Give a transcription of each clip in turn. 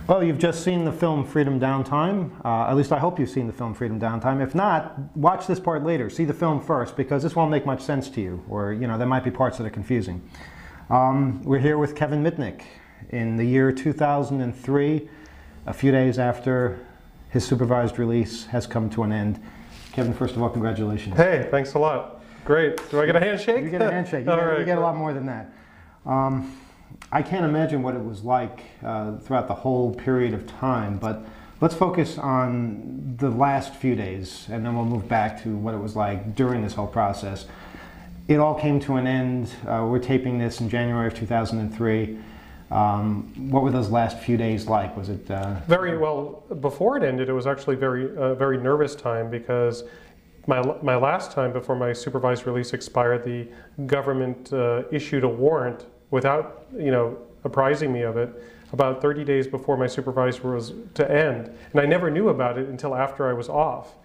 Well, you've just seen the film Freedom Downtime. At least I hope you've seen the film Freedom Downtime. If not, watch this part later. See the film first, because this won't make much sense to you, or there might be parts that are confusing. We're here with Kevin Mitnick in the year 2003, a few days after his supervised release has come to an end. Kevin, first of all, congratulations. Hey, thanks a lot. Great. Do I get a handshake? You get a handshake. You get a lot more than that. I can't imagine what it was like throughout the whole period of time, but let's focus on the last few days, and then we'll move back to what it was like during this whole process. It all came to an end. We're taping this in January of 2003. What were those last few days like? Was it very well? Before it ended, it was actually very nervous time, because my last time before my supervised release expired, the government issued a warrant without apprising me of it about 30 days before my supervised was to end, and I never knew about it until after I was off.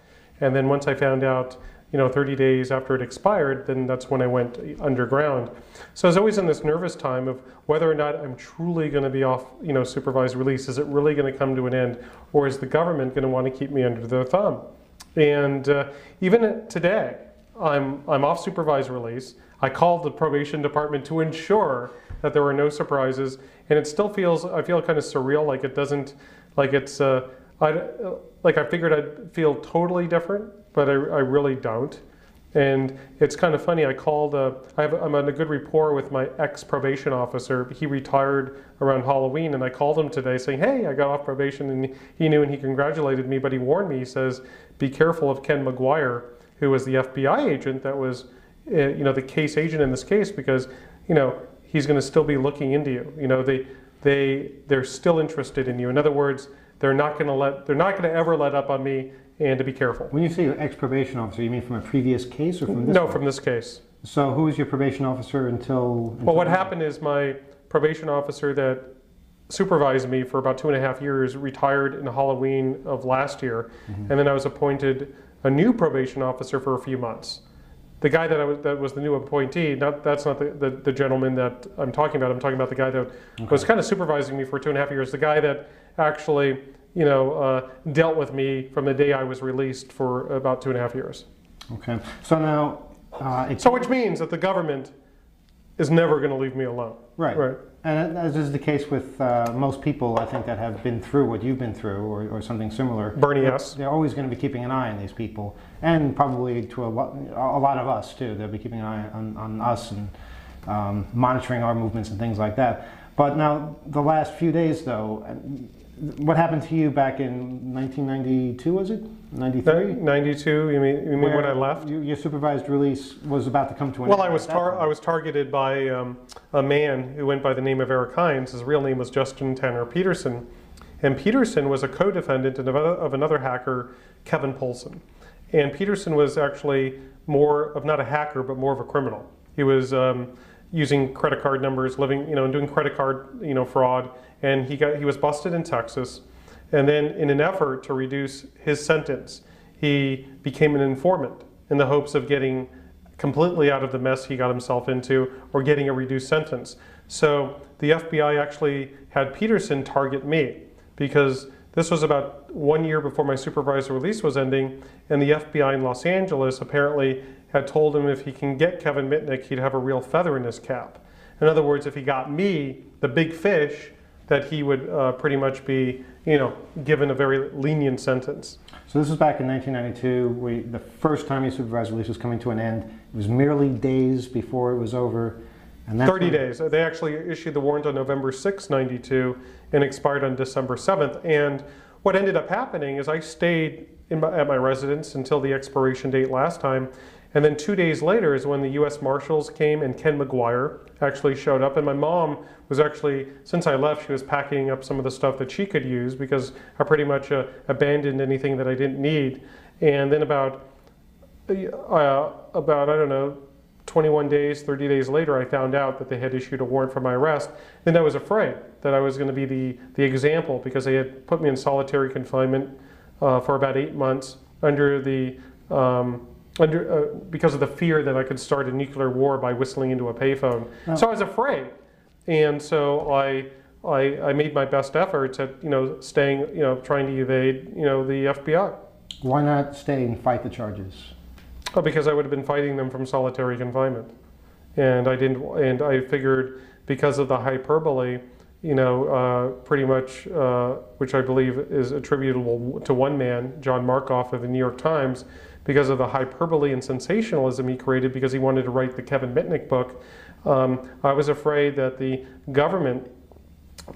And then once I found out 30 days after it expired, then that's when I went underground. So I was always in this nervous time of whether or not I'm truly going to be off supervised release. Is it really going to come to an end, or is the government going to want to keep me under their thumb? And even today, I'm off supervised release. I called the probation department to ensure that there were no surprises, and it still feels, I feel kind of surreal, like it doesn't, like it's, I figured I'd feel totally different, but I really don't. And it's kind of funny, I called, I'm on a good rapport with my ex-probation officer. He retired around Halloween, and I called him today saying, hey, I got off probation, and he knew, and he congratulated me, but he warned me, he says, be careful of Ken McGuire, who was the FBI agent that was the case agent in this case, because he's going to still be looking into you. They're still interested in you. In other words, they're not going to ever let up on me, and to be careful. When you say your ex-probation officer, you mean from a previous case or from this? No, one? From this case. So who was your probation officer until Well, what happened is my probation officer that supervised me for about 2.5 years retired in Halloween of last year, and then I was appointed a new probation officer for a few months. The guy that was the new appointee, that's not the gentleman that I'm talking about. I'm talking about the guy that was kind of supervising me for 2.5 years. The guy that actually, dealt with me from the day I was released for about 2.5 years. Okay. So now, which means that the government is never going to leave me alone. Right. Right. And as is the case with most people, I think, that have been through what you've been through, or something similar. Bernie, yes. They're always going to be keeping an eye on these people, and probably to a lot of us too. They'll be keeping an eye on us and monitoring our movements and things like that. But now, the last few days, though, what happened to you back in 1992? Was it 93? 92. You mean when I left? Your supervised release was about to come to an end. Well, I was targeted by a man who went by the name of Eric Hines. His real name was Justin Tanner Peterson, and Peterson was a co-defendant of another hacker, Kevin Polson. And Peterson was actually more of not a hacker, but more of a criminal. He was using credit card numbers, and doing credit card, fraud. And he was busted in Texas, and then in an effort to reduce his sentence, he became an informant in the hopes of getting completely out of the mess he got himself into, or getting a reduced sentence. So the FBI actually had Peterson target me, because this was about 1 year before my supervised release was ending, and the FBI in Los Angeles apparently had told him if he can get Kevin Mitnick, he'd have a real feather in his cap. In other words, if he got me, the big fish, that he would pretty much be, given a very lenient sentence. So this was back in 1992. The first time your supervised release was coming to an end. It was merely days before it was over. And 30 days. They actually issued the warrant on November 6, 92, and expired on December 7th. And what ended up happening is I stayed at my residence until the expiration date last time. And then 2 days later is when the U.S. Marshals came, and Ken McGuire actually showed up. And my mom was actually, since I left, she was packing up some of the stuff that she could use, because I pretty much abandoned anything that I didn't need. And then about I don't know, 21 days, 30 days later, I found out that they had issued a warrant for my arrest. Then I was afraid that I was going to be the example, because they had put me in solitary confinement for about 8 months under the because of the fear that I could start a nuclear war by whistling into a payphone. Oh. So I was afraid, and so I I made my best efforts at staying, trying to evade the FBI. Why not stay and fight the charges? Oh, because I would have been fighting them from solitary confinement, and I didn't. And I figured because of the hyperbole, pretty much, which I believe is attributable to one man, John Markoff of the New York Times, because of the hyperbole and sensationalism he created because he wanted to write the Kevin Mitnick book. I was afraid that the government,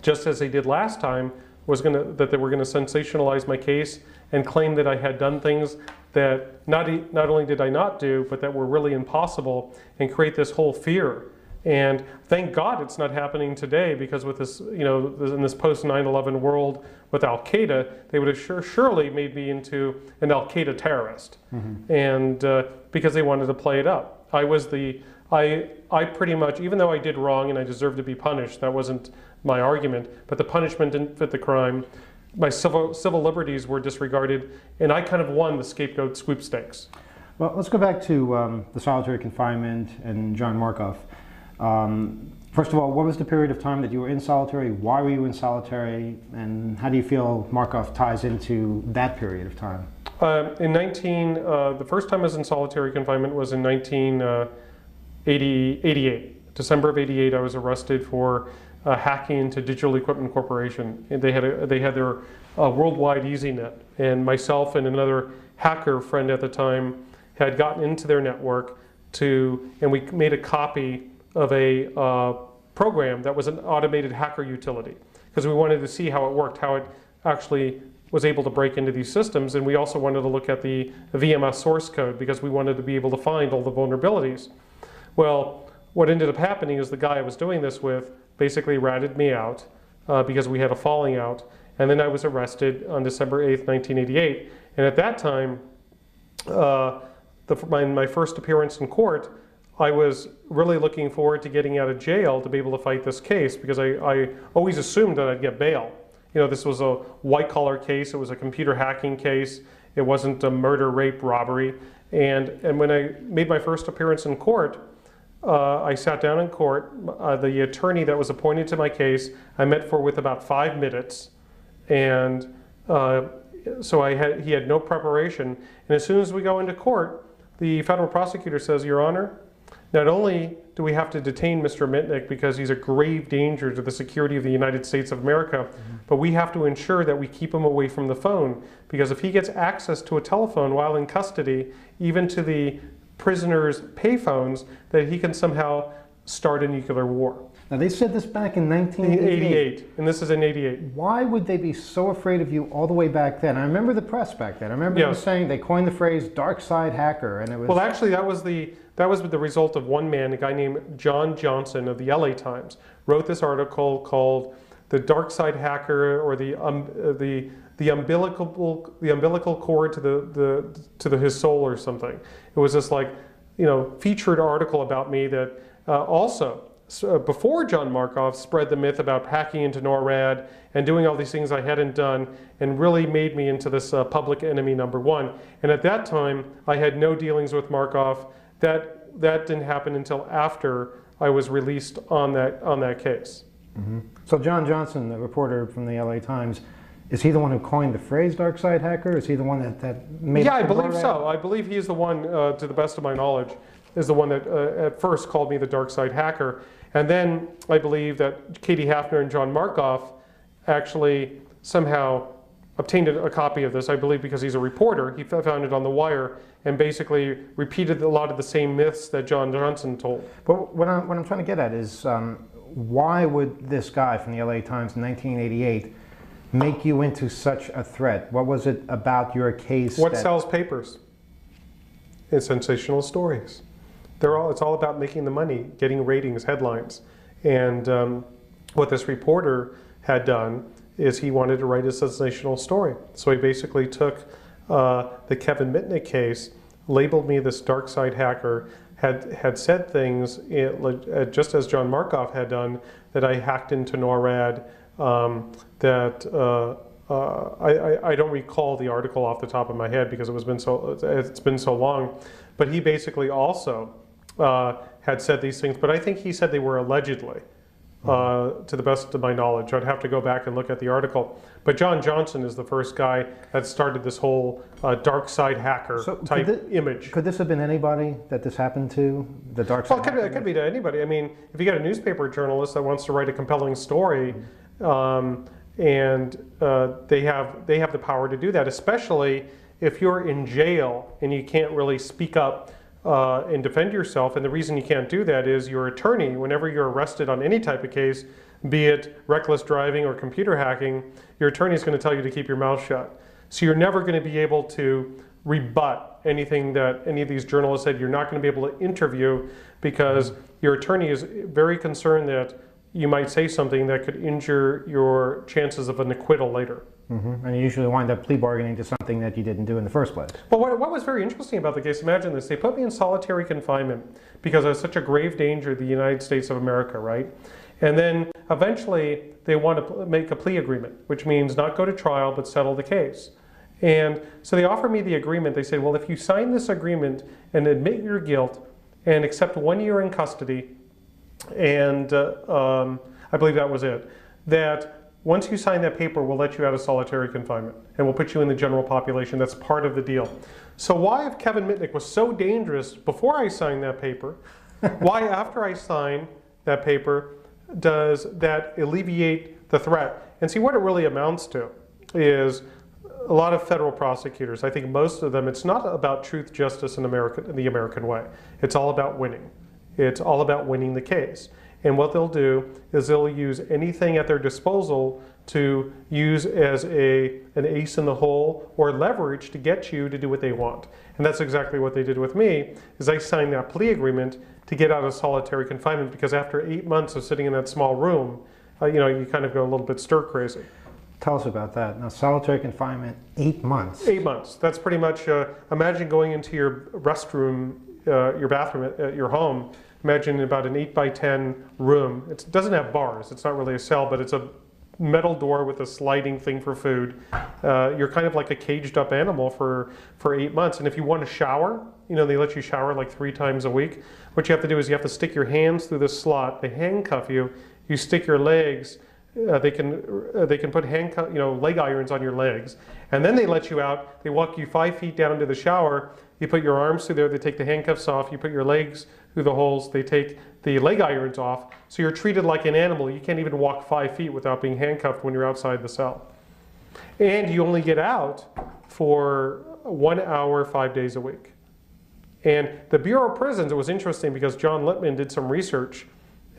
just as they did last time, that they were going to sensationalize my case and claim that I had done things that not only did I not do, but that were really impossible, and create this whole fear. And thank God it's not happening today, because with this, in this post 9/11 world with Al Qaeda, they would have surely made me into an Al Qaeda terrorist, and because they wanted to play it up. I pretty much, even though I did wrong and I deserved to be punished, that wasn't my argument, but the punishment didn't fit the crime. My civil liberties were disregarded, and I kind of won the scapegoat sweepstakes. Well, let's go back to the solitary confinement and John Markoff. First of all, what was the period of time that you were in solitary? Why were you in solitary? And how do you feel Markoff ties into that period of time? The first time I was in solitary confinement was in 1988. December of '88, I was arrested for hacking into Digital Equipment Corporation. And they had their worldwide EasyNet, and myself and another hacker friend at the time had gotten into their network and we made a copy of a program that was an automated hacker utility, because we wanted to see how it worked, how it actually was able to break into these systems, and we also wanted to look at the VMS source code because we wanted to be able to find all the vulnerabilities. Well, what ended up happening is the guy I was doing this with basically ratted me out because we had a falling out, and then I was arrested on December 8th, 1988, and at that time, my first appearance in court, I was really looking forward to getting out of jail to be able to fight this case, because I always assumed that I'd get bail. This was a white-collar case. It was a computer hacking case. It wasn't a murder, rape, robbery. And when I made my first appearance in court, I sat down in court. The attorney that was appointed to my case, I met with about 5 minutes, and so he had no preparation. And as soon as we go into court, the federal prosecutor says, "Your Honor, not only do we have to detain Mr. Mitnick because he's a grave danger to the security of the United States of America, but we have to ensure that we keep him away from the phone, because if he gets access to a telephone while in custody, even to the prisoners' payphones, that he can somehow start a nuclear war." Now, they said this back in 1988. And this is in '88. Why would they be so afraid of you all the way back then? I remember the press back then. I remember them saying, they coined the phrase dark side hacker, and it was... Well, actually, that was the result of one man, a guy named John Johnson of the LA Times, wrote this article called "The Dark Side Hacker," or the umbilical cord to his soul, or something. It was this featured article about me that also, before John Markoff spread the myth about hacking into NORAD and doing all these things I hadn't done, and really made me into this public enemy #1. And at that time, I had no dealings with Markoff. That didn't happen until after I was released on that case. So John Johnson, the reporter from the LA Times, is he the one who coined the phrase dark side hacker? Is he the one that made it? Yeah, I believe so. I believe he's the one, to the best of my knowledge, is the one that at first called me the dark side hacker. And then I believe that Katie Hafner and John Markoff actually somehow obtained a copy of this, I believe because he's a reporter. He found it on The Wire and basically repeated a lot of the same myths that John Johnson told. But what I'm trying to get at is, why would this guy from the LA Times in 1988 make you into such a threat? What was it about your case? What sells papers? It's sensational stories. It's all about making the money, getting ratings, headlines. And what this reporter had done is he wanted to write a sensational story. So he basically took the Kevin Mitnick case, labeled me this dark side hacker, had said things, just as John Markoff had done, that I hacked into NORAD, I don't recall the article off the top of my head because it's been so long, but he basically also had said these things, but I think he said they were allegedly. to the best of my knowledge. I'd have to go back and look at the article. But John Johnson is the first guy that started this whole dark side hacker type image. Could this have been anybody that this happened to, the dark side hacker? It could be to anybody. I mean, if you get a newspaper journalist that wants to write a compelling story, and they have the power to do that, especially if you're in jail and you can't really speak up and defend yourself. And the reason you can't do that is your attorney, whenever you're arrested on any type of case, be it reckless driving or computer hacking, your attorney is going to tell you to keep your mouth shut. So you're never going to be able to rebut anything that any of these journalists said. You're not going to be able to interview because your attorney is very concerned that you might say something that could injure your chances of an acquittal later. And you usually wind up plea bargaining to something that you didn't do in the first place. Well, what was very interesting about the case, imagine this, they put me in solitary confinement because I was such a grave danger to the United States of America, right? And then eventually they want to make a plea agreement, which means not go to trial but settle the case. And so they offered me the agreement. They said, well, if you sign this agreement and admit your guilt and accept 1 year in custody, and I believe that was it, that once you sign that paper, we'll let you out of solitary confinement and we'll put you in the general population. That's part of the deal. So why, if Kevin Mitnick was so dangerous before I signed that paper, why after I sign that paper does that alleviate the threat? And see, what it really amounts to is a lot of federal prosecutors, I think most of them, it's not about truth, justice in the American way. It's all about winning. It's all about winning the case. And what they'll do is they'll use anything at their disposal to use as an ace in the hole or leverage to get you to do what they want. And that's exactly what they did with me, is I signed that plea agreement to get out of solitary confinement because after 8 months of sitting in that small room, you kind of go a little bit stir crazy. Tell us about that. Now, solitary confinement, 8 months. 8 months. That's pretty much, imagine going into your restroom, your bathroom at your home. Imagine about an 8 by 10 room. It doesn't have bars. It's not really a cell, but it's a metal door with a sliding thing for food. You're kind of like a caged up animal for 8 months. And if you want to shower, they let you shower like 3 times a week. What you have to do is you have to stick your hands through this slot. They handcuff you. You stick your legs. They can put leg irons on your legs, and then they let you out. They walk you 5 feet down to the shower. You put your arms through there. They take the handcuffs off. You put your legs through the holes. They take the leg irons off. So you're treated like an animal. You can't even walk 5 feet without being handcuffed when you're outside the cell. And you only get out for 1 hour, 5 days a week. And the Bureau of Prisons, it was interesting because John Lippman did some research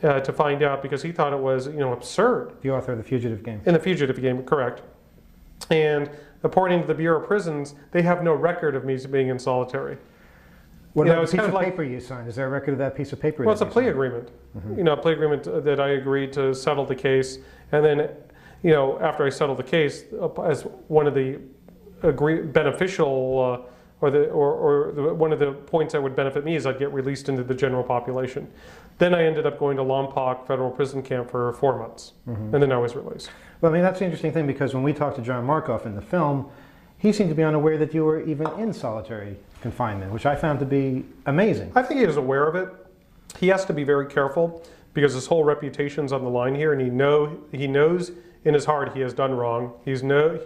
to find out, because he thought it was absurd. The author of The Fugitive Game. In The Fugitive Game, correct. And according to the Bureau of Prisons, they have no record of me being in solitary. What about the piece of paper you signed? Is there a record of that piece of paper? Well, it's a plea agreement. A plea agreement that I agreed to settle the case. And then, after I settled the case, as one of the beneficial one of the points that would benefit me is I'd get released into the general population. Then I ended up going to Lompoc Federal Prison Camp for 4 months, and then I was released. Well, I mean, that's the interesting thing, because when we talked to John Markoff in the film, he seemed to be unaware that you were even in solitary confinement, which I found to be amazing. I think he is aware of it. He has to be very careful because his whole reputation's on the line here, and he knows in his heart he has done wrong. He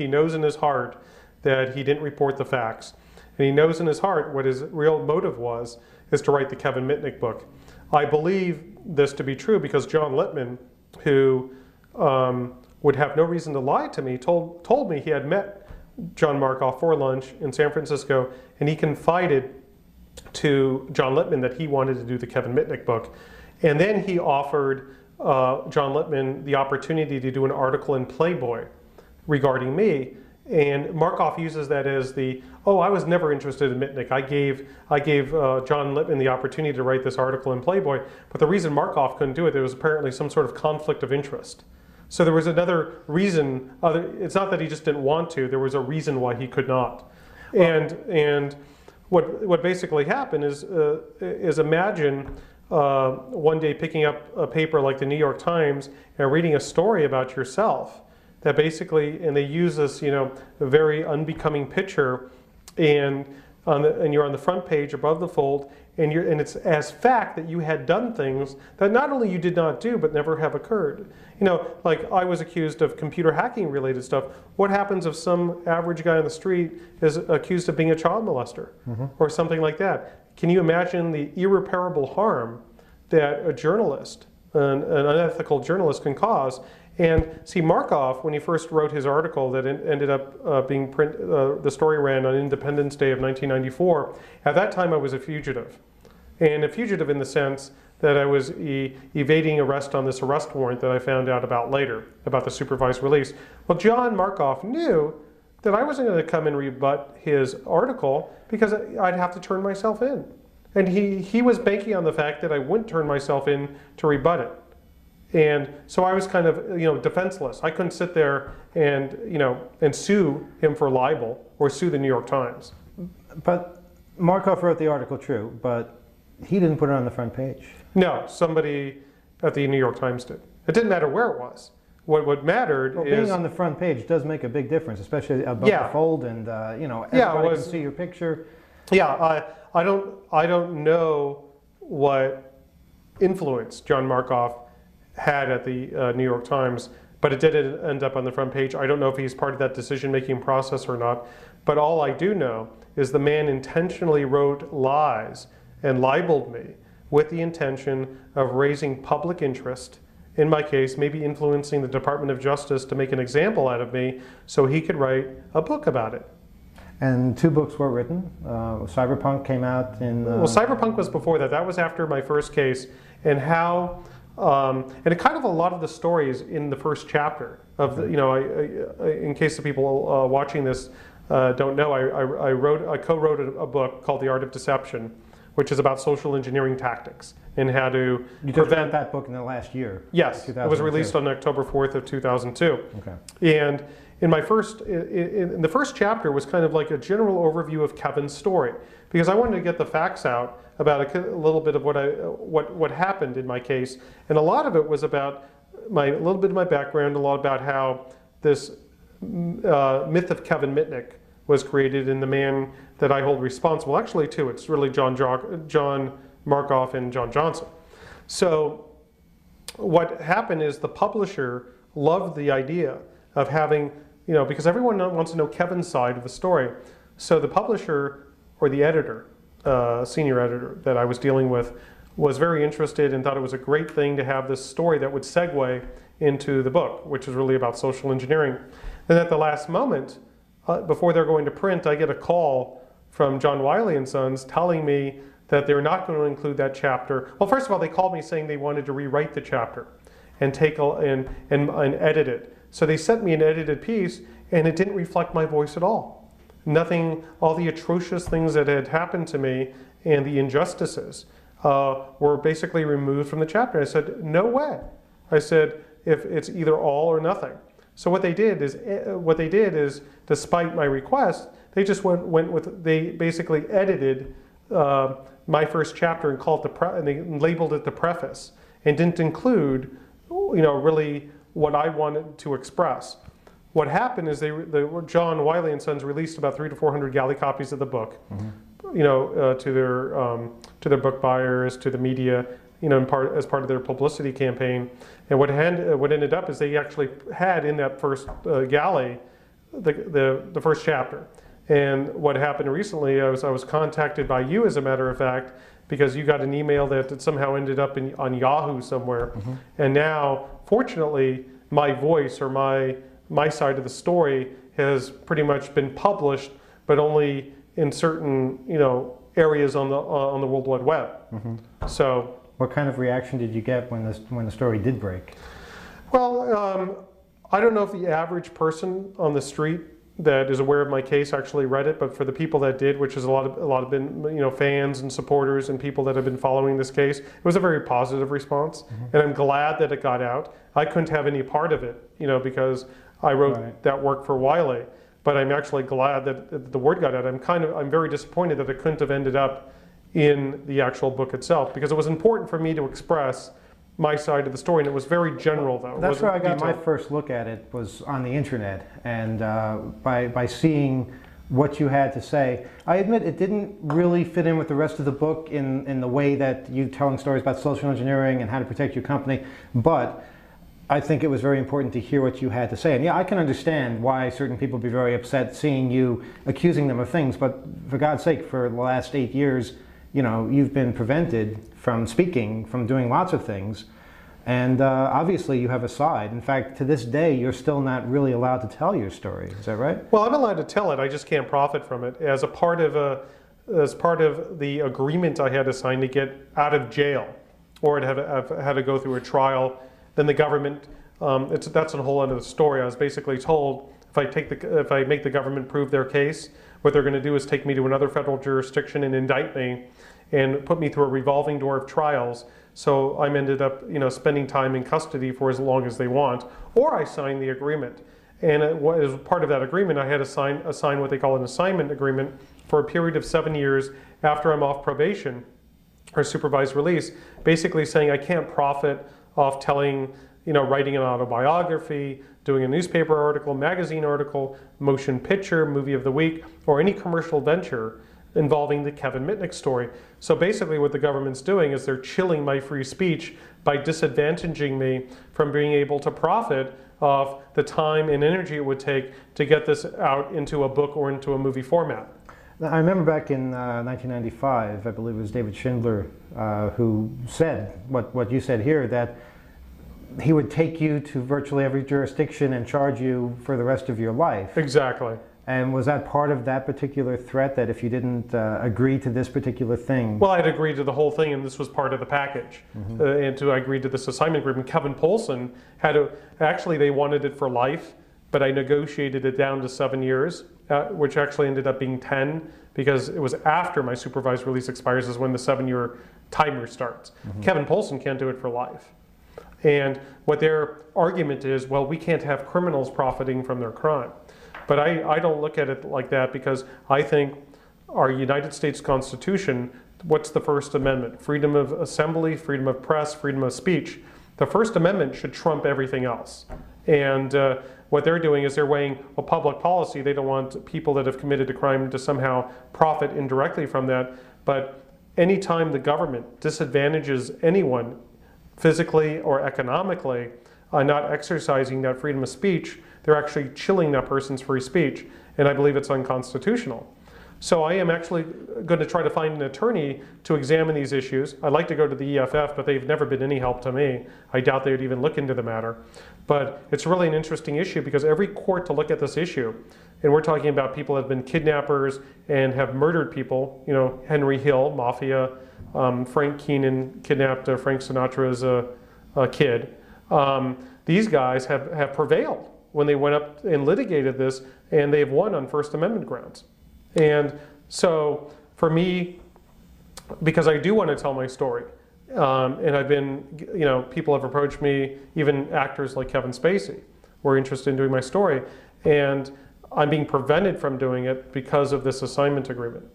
knows in his heart that he didn't report the facts. And he knows in his heart what his real motive is to write the Kevin Mitnick book. I believe this to be true because John Lippman, who would have no reason to lie to me, told me he had met John Markoff for lunch in San Francisco, and he confided to John Lippman that he wanted to do the Kevin Mitnick book. And then he offered John Lippman the opportunity to do an article in Playboy regarding me. And Markoff uses that as I was never interested in Mitnick. I gave John Lippman the opportunity to write this article in Playboy, but the reason Markoff couldn't do it, there was apparently some sort of conflict of interest. So there was another reason. It's not that he just didn't want to. There was a reason why he could not. And what basically happened is imagine one day picking up a paper like the New York Times and reading a story about yourself. That basically, and they use this, a very unbecoming picture, and you're on the front page above the fold, and it's as fact that you had done things that not only you did not do, but never have occurred. You know, like I was accused of computer hacking related stuff. What happens if some average guy on the street is accused of being a child molester or something like that? Can you imagine the irreparable harm that a journalist, an unethical journalist, can cause? And see, Markoff, when he first wrote his article that ended up being the story ran on Independence Day of 1994, at that time I was a fugitive. And a fugitive in the sense that I was evading arrest on this arrest warrant that I found out about later, about the supervised release. Well, John Markoff knew that I wasn't going to come and rebut his article because I'd have to turn myself in. And he was banking on the fact that I wouldn't turn myself in to rebut it. And so I was kind of, defenseless. I couldn't sit there and, and sue him for libel or sue the New York Times. But Markoff wrote the article, true, but he didn't put it on the front page. No, somebody at the New York Times did. It didn't matter where it was. What mattered is being on the front page does make a big difference, especially above the fold, and everybody can see your picture. Yeah, I don't know what influence John Markoff had at the New York Times, but it did end up on the front page. I don't know if he's part of that decision-making process or not, but all I do know is the man intentionally wrote lies and libeled me with the intention of raising public interest, in my case, maybe influencing the Department of Justice to make an example out of me so he could write a book about it. And 2 books were written. Cyberpunk came out in... Well, Cyberpunk was before that. That was after my first case, and how... and it kind of a lot of the stories in the first chapter of the, in case the people watching this don't know, I co-wrote a book called The Art of Deception, which is about social engineering tactics and how to prevent that book in the last year. Yes, it was released on October 4th of 2002. Okay. And in the first chapter was kind of like a general overview of Kevin's story, because I wanted to get the facts out about a little bit of what happened in my case, and a lot of it was about a little bit of my background, a lot about how this myth of Kevin Mitnick was created, and the man that I hold responsible. Actually, too, it's really John Markoff and John Johnson. So what happened is the publisher loved the idea of having, because everyone wants to know Kevin's side of the story. So the publisher or the editor, senior editor that I was dealing with, was very interested and thought it was a great thing to have this story that would segue into the book, which is really about social engineering. Then at the last moment, before they're going to print, I get a call from John Wiley & Sons telling me that they're not going to include that chapter. Well, first of all, they called me saying they wanted to rewrite the chapter and and edit it. So they sent me an edited piece, and it didn't reflect my voice at all. Nothing, all the atrocious things that had happened to me and the injustices were basically removed from the chapter. I said, no way. I said, if it's either all or nothing. So what they did is, despite my request, they just they basically edited my first chapter and called and they labeled it the preface, and didn't include, really what I wanted to express. What happened is John Wiley & Sons released about 300 to 400 galley copies of the book, to their book buyers, to the media, as part of their publicity campaign. And what ended up is they actually had in that first galley the first chapter. And what happened recently, I was contacted by you, as a matter of fact, because you got an email that somehow ended up on Yahoo somewhere. And now, fortunately, my voice or my side of the story has pretty much been published, but only in certain areas on the World Wide Web. So, what kind of reaction did you get when the story did break? Well, I don't know if the average person on the street that is aware of my case actually read it, but for the people that did, which is a lot of been fans and supporters and people that have been following this case, it was a very positive response, and I'm glad that it got out. I couldn't have any part of it, because I wrote that work for Wiley, but I'm actually glad that the word got out. I'm very disappointed that it couldn't have ended up in the actual book itself, because it was important for me to express my side of the story, and it was very general, though. That's where I got my first look at it, was on the internet, and by seeing what you had to say. I admit it didn't really fit in with the rest of the book in the way that you telling stories about social engineering and how to protect your company, but I think it was very important to hear what you had to say. And yeah, I can understand why certain people would be very upset seeing you accusing them of things, but for God's sake, for the last 8 years, you've been prevented from speaking, from doing lots of things. And obviously you have a side. In fact, to this day, you're still not really allowed to tell your story. Is that right? Well, I'm allowed to tell it. I just can't profit from it. As part of the agreement I had to sign to get out of jail, or I'd had to go through a trial, then the government, that's a whole other story. I was basically told if I make the government prove their case, what they're going to do is take me to another federal jurisdiction and indict me and put me through a revolving door of trials. So I'm ended up, spending time in custody for as long as they want, or I signed the agreement. And as part of that agreement, I had to sign what they call an assignment agreement for a period of 7 years after I'm off probation or supervised release, basically saying I can't profit off telling, writing an autobiography, doing a newspaper article, magazine article, motion picture, movie of the week, or any commercial venture involving the Kevin Mitnick story. So basically what the government's doing is they're chilling my free speech by disadvantaging me from being able to profit off the time and energy it would take to get this out into a book or into a movie format. I remember back in 1995, I believe it was David Schindler who said what you said here, that he would take you to virtually every jurisdiction and charge you for the rest of your life. Exactly. And was that part of that particular threat, that if you didn't agree to this particular thing? Well, I'd agreed to the whole thing, and this was part of the package. I agreed to this assignment agreement. Kevin Poulsen actually they wanted it for life, but I negotiated it down to 7 years, which actually ended up being 10, because it was after my supervised release expires is when the 7-year timer starts. Kevin Poulsen can't do it for life. And what their argument is, well, we can't have criminals profiting from their crime. But I don't look at it like that, because I think our United States Constitution, what's the First Amendment? Freedom of assembly, freedom of press, freedom of speech. The First Amendment should trump everything else. And what they're doing is they're weighing a public policy. They don't want people that have committed a crime to somehow profit indirectly from that. But anytime the government disadvantages anyone physically or economically not exercising that freedom of speech, they're actually chilling that person's free speech, and I believe it's unconstitutional. So I am actually going to try to find an attorney to examine these issues. I'd like to go to the EFF, but they've never been any help to me. I doubt they would even look into the matter. But it's really an interesting issue, because every court to look at this issue, and we're talking about people that have been kidnappers and have murdered people, Henry Hill, Mafia, Frank Keenan kidnapped Frank Sinatra's kid. These guys have prevailed when they went up and litigated this, and they've won on First Amendment grounds. And so for me, because I do want to tell my story, and I've been, people have approached me, even actors like Kevin Spacey were interested in doing my story, and I'm being prevented from doing it because of this assignment agreement.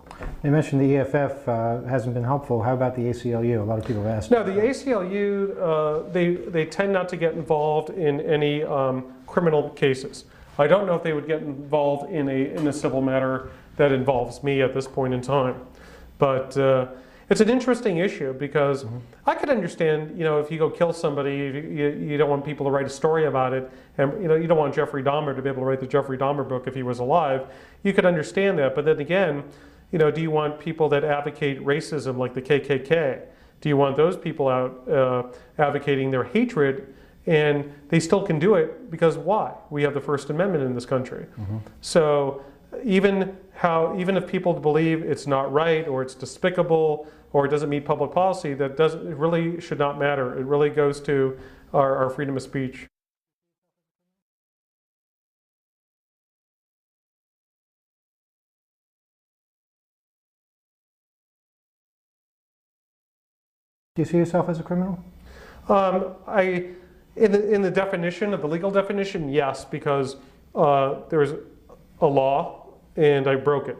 You mentioned the EFF hasn't been helpful. How about the ACLU? A lot of people have asked. No, the ACLU, they tend not to get involved in any criminal cases. I don't know if they would get involved in a civil matter that involves me at this point in time. But it's an interesting issue, because I could understand, if you go kill somebody, you don't want people to write a story about it, and you don't want Jeffrey Dahmer to be able to write the Jeffrey Dahmer book if he was alive. You could understand that, but then again, do you want people that advocate racism like the KKK? Do you want those people out advocating their hatred? And they still can do it, because why? We have the First Amendment in this country. So even if people believe it's not right, or it's despicable, or it doesn't meet public policy, it really should not matter. It really goes to our freedom of speech. Do you see yourself as a criminal? In the definition, of the legal definition, yes, because there's a law and I broke it.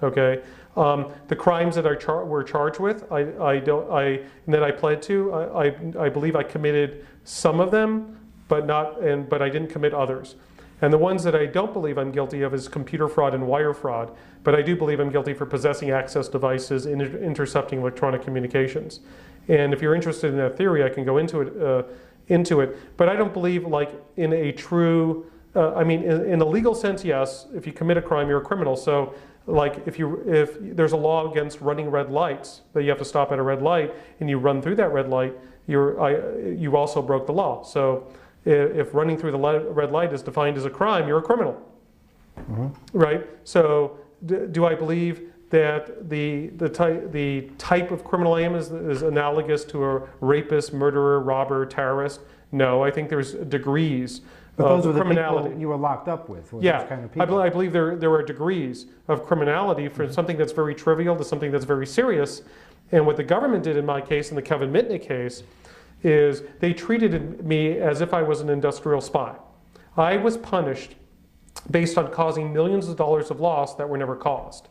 Okay, the crimes that we're charged with, that I pled to, I believe I committed some of them, but I didn't commit others. And the ones that I don't believe I'm guilty of is computer fraud and wire fraud. But I do believe I'm guilty for possessing access devices and intercepting electronic communications. And if you're interested in that theory, I can go into it. But I don't believe, like, in a true, I mean, in a legal sense, yes. If you commit a crime, you're a criminal. So, like, if there's a law against running red lights, that you have to stop at a red light, and you run through that red light, you also broke the law. So, if running through the red light is defined as a crime, you're a criminal, right? So, do I believe that the type of criminal I am is analogous to a rapist, murderer, robber, terrorist? No, I think there's degrees of those were criminality. the people you were locked up with. Yeah, those kind of people. I believe there are degrees of criminality for something that's very trivial to something that's very serious. And what the government did in my case, in the Kevin Mitnick case, is they treated me as if I was an industrial spy. I was punished based on causing millions of dollars of loss that were never caused.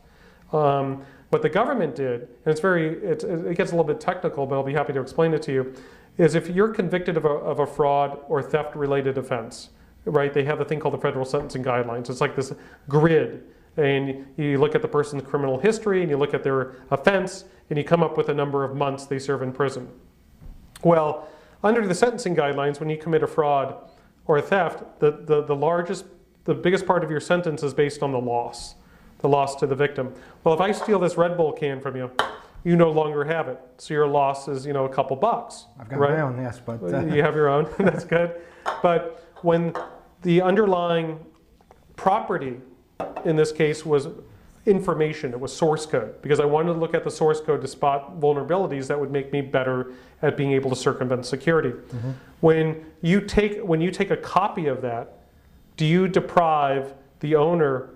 What the government did, and it gets a little bit technical, but I'll be happy to explain it to you, is if you're convicted of a fraud or theft-related offense, right, they have a thing called the Federal Sentencing Guidelines. It's like this grid, and you look at the person's criminal history, and you look at their offense, and you come up with a number of months they serve in prison. Well, under the sentencing guidelines, when you commit a fraud or a theft, the biggest part of your sentence is based on the loss to the victim. Well, if I steal this Red Bull can from you, you no longer have it. So your loss is, a couple bucks. I've got right? my own, yes, but... You have your own, that's good. But when the underlying property, in this case, was information, it was source code, because I wanted to look at the source code to spot vulnerabilities that would make me better at being able to circumvent security. When you take a copy of that, do you deprive the owner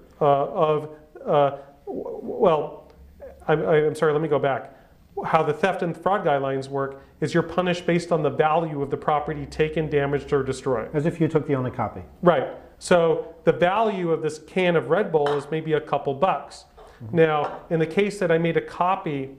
I'm sorry, let me go back. How the theft and fraud guidelines work is you're punished based on the value of the property taken, damaged, or destroyed. As if you took the only copy. Right. So the value of this can of Red Bull is maybe a couple bucks. Now, in the case that I made a copy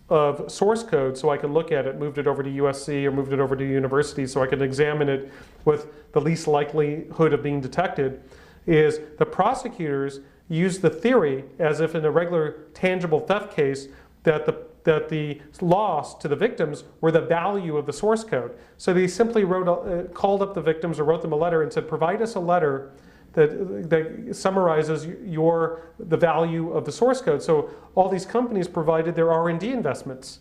of source code so I could look at it, moved it over to USC or moved it over to university so I could examine it with the least likelihood of being detected, is the prosecutors use the theory as if in a regular tangible theft case that the loss to the victims were the value of the source code. So they simply called up the victims or wrote them a letter and said, provide us a letter that summarizes the value of the source code. So all these companies provided their R&D investments.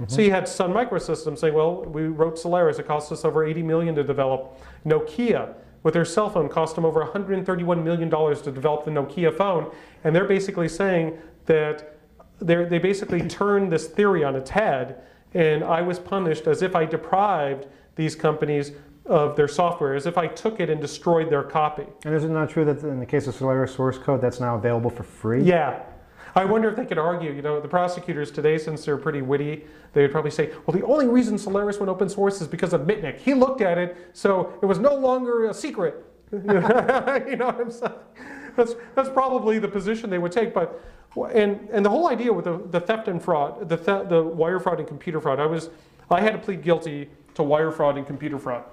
So you had Sun Microsystems saying, well, we wrote Solaris, it cost us over $80 million to develop. Nokia, with their cell phone, cost them over $131 million to develop the Nokia phone. And they're basically saying that they basically turned this theory on its head, and I was punished as if I deprived these companies of their software, as if I took it and destroyed their copy. And is it not true that in the case of Solaris source code, that's now available for free? Yeah. I wonder if they could argue, the prosecutors today, since they're pretty witty, they would probably say, well, the only reason Solaris went open source is because of Mitnick. He looked at it, so it was no longer a secret. You know what I'm saying? That's probably the position they would take. But and the whole idea with the theft and fraud, the wire fraud and computer fraud, I had to plead guilty to wire fraud and computer fraud.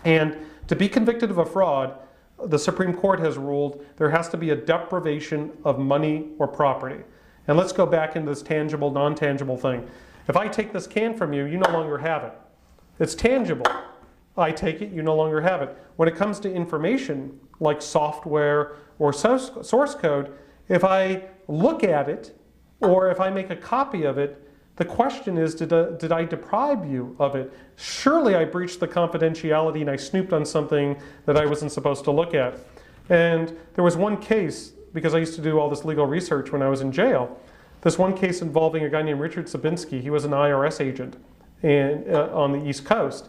And to be convicted of a fraud, the Supreme Court has ruled there has to be a deprivation of money or property. And let's go back into this tangible, non-tangible thing. If I take this can from you, you no longer have it. It's tangible. I take it, you no longer have it. When it comes to information, like software or source code, if I look at it, or if I make a copy of it, the question is, did I deprive you of it? Surely I breached the confidentiality and I snooped on something that I wasn't supposed to look at. And there was one case, because I used to do all this legal research when I was in jail, this one case involving a guy named Richard Sabinski. He was an IRS agent on the East Coast.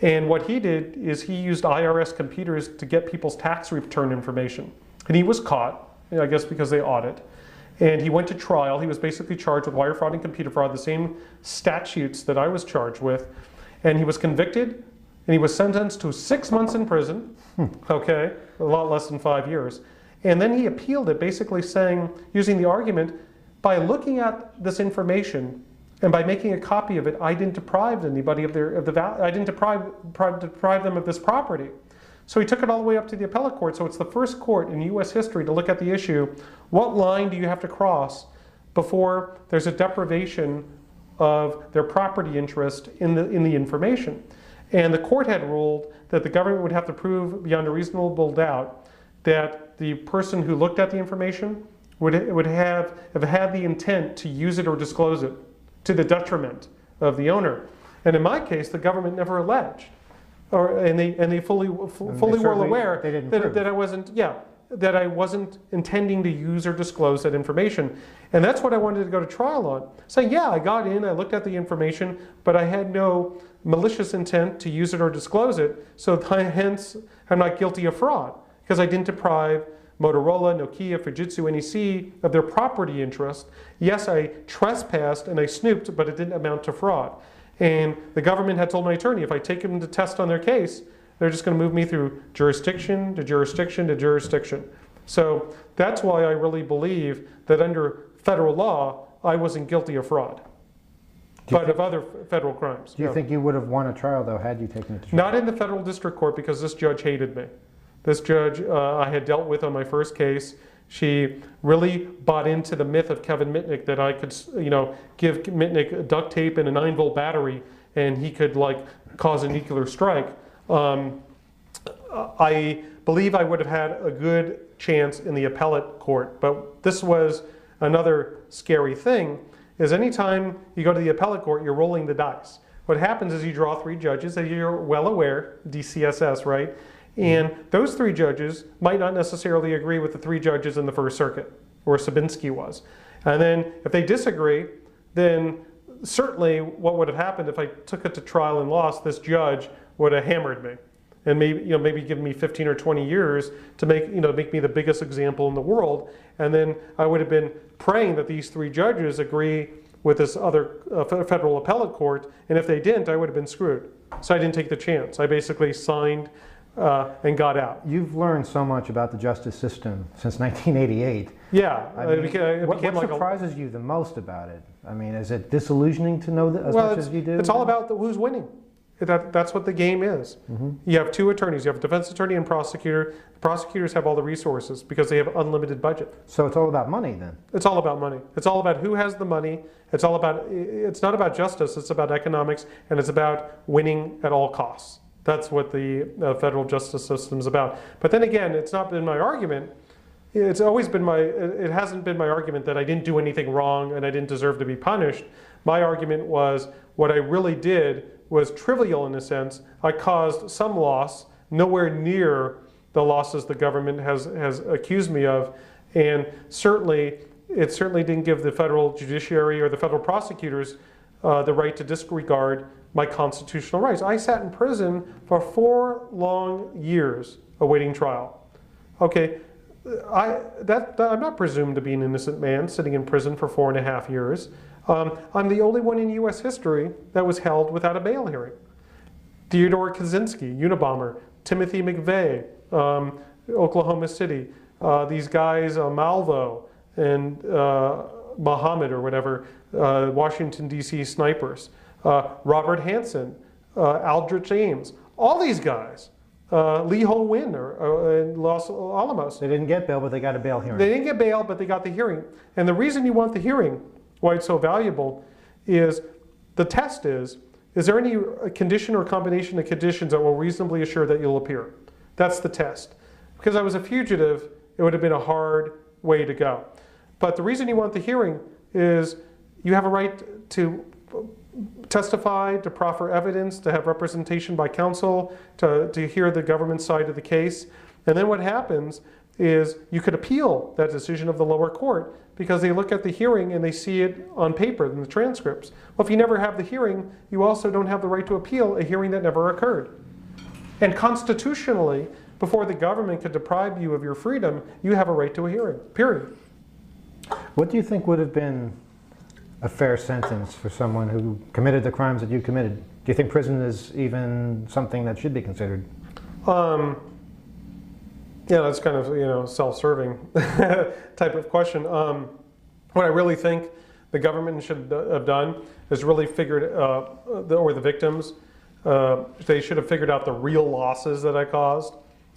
And what he did is he used IRS computers to get people's tax return information. And he was caught, I guess because they audit. And he went to trial. He was basically charged with wire fraud and computer fraud, the same statutes that I was charged with. And he was convicted, and he was sentenced to 6 months in prison, okay, a lot less than 5 years. And then he appealed it, basically saying, using the argument, by looking at this information and by making a copy of it, I didn't deprive anybody of the value. I didn't deprive them of this property. So he took it all the way up to the appellate court. So it's the first court in U.S. history to look at the issue, what line do you have to cross before there's a deprivation of their property interest in the information? And the court had ruled that the government would have to prove beyond a reasonable doubt that the person who looked at the information would have had the intent to use it or disclose it to the detriment of the owner. And in my case, the government never alleged, and they fully were aware that I wasn't intending to use or disclose that information. And that's what I wanted to go to trial on. Saying, yeah, I got in, I looked at the information, but I had no malicious intent to use it or disclose it, so hence I'm not guilty of fraud, because I didn't deprive Motorola, Nokia, Fujitsu, NEC of their property interest. Yes, I trespassed and I snooped, but it didn't amount to fraud. And the government had told my attorney, if I take them to test on their case, they're just going to move me through jurisdiction to jurisdiction to jurisdiction. So that's why I really believe that under federal law, I wasn't guilty of fraud, but of other federal crimes. Do you think you would have won a trial, though, had you taken it to trial? Not in the federal district court, because this judge hated me. This judge I had dealt with on my first case. She really bought into the myth of Kevin Mitnick that I could, give Mitnick duct tape and a 9-volt battery, and he could cause a nuclear strike. I believe I would have had a good chance in the appellate court, but this was another scary thing. Is anytime you go to the appellate court, you're rolling the dice. What happens is you draw 3 judges, as you're well aware, DCSS, right? And those 3 judges might not necessarily agree with the 3 judges in the First Circuit, where Sabinski was. And then if they disagree, then certainly what would have happened if I took it to trial and lost, this judge would have hammered me and maybe give me 15 or 20 years to make me the biggest example in the world. And then I would have been praying that these 3 judges agree with this other federal appellate court, and if they didn't, I would have been screwed. So I didn't take the chance. I basically signed and got out. You've learned so much about the justice system since 1988. Yeah. What surprises you the most about it? I mean, is it disillusioning to know that as much as you do? It's all about who's winning. That's what the game is. Mm-hmm. You have 2 attorneys. You have a defense attorney and prosecutor. The prosecutors have all the resources because they have unlimited budget. So it's all about money then? It's all about money. It's all about who has the money. It's not about justice. It's about economics, and it's about winning at all costs. That's what the federal justice system is about. But then again, it's not been my argument. It hasn't been my argument that I didn't do anything wrong and I didn't deserve to be punished. My argument was what I really did was trivial in a sense. I caused some loss, nowhere near the losses the government has accused me of. And it certainly didn't give the federal judiciary or the federal prosecutors the right to disregard my constitutional rights. I sat in prison for 4 long years awaiting trial. Okay, I'm not presumed to be an innocent man sitting in prison for 4.5 years. I'm the only one in U.S. history that was held without a bail hearing. Theodore Kaczynski, Unabomber, Timothy McVeigh, Oklahoma City, these guys, Malvo and Muhammad or whatever, Washington, D.C. snipers, Robert Hansen, Aldrich Ames, all these guys, Lee Ho Win in Los Alamos. They didn't get bail, but they got a bail hearing. They didn't get bail, but they got the hearing. And the reason you want the hearing, why it's so valuable, is the test is there any condition or combination of conditions that will reasonably assure that you'll appear? That's the test. Because I was a fugitive, it would have been a hard way to go. But the reason you want the hearing is you have a right to testify, to proffer evidence, to have representation by counsel, to hear the government side of the case. And then what happens is you could appeal that decision of the lower court because they look at the hearing and they see it on paper in the transcripts. Well, if you never have the hearing, you also don't have the right to appeal a hearing that never occurred. And constitutionally, before the government could deprive you of your freedom, you have a right to a hearing, period. What do you think would have been a fair sentence for someone who committed the crimes that you committed? Do you think prison is even something that should be considered? Yeah, that's kind of self-serving type of question. What I really think the government should have done is really figured, or the victims, they should have figured out the real losses that I caused.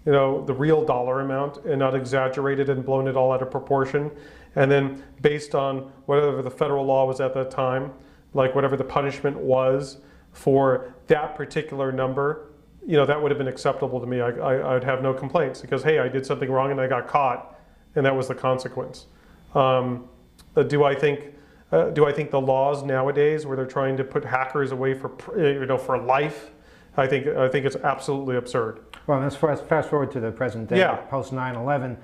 the real dollar amount and not exaggerated and blown it all out of proportion. And then based on whatever the federal law was at that time, like whatever the punishment was for that particular number, that would have been acceptable to me. I would have no complaints because, hey, I did something wrong and I got caught, and that was the consequence. Do I think the laws nowadays, where they're trying to put hackers away for life, I think it's absolutely absurd. Well, let's fast forward to the present day, Yeah. post 9/11.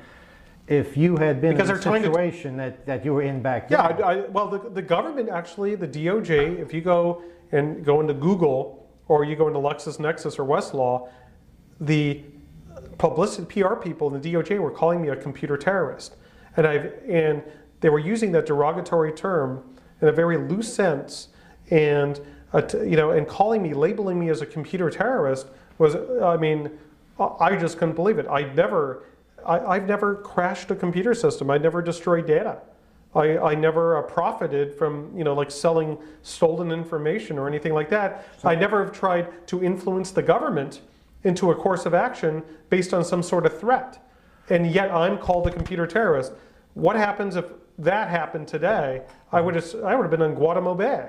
If you had been Because in the they're trying to- situation that you were in back then, Yeah, well, the government actually, the DOJ, if you go into Google or you go into LexisNexis or Westlaw, the publicity PR people in the DOJ were calling me a computer terrorist, and they were using that derogatory term in a very loose sense, and and labeling me as a computer terrorist was, I just couldn't believe it. I've never crashed a computer system. I never destroyed data. I never profited from like selling stolen information or anything like that. I never have tried to influence the government into a course of action based on some sort of threat. And yet I'm called a computer terrorist. What happens if that happened today? I would have been in Guantanamo Bay.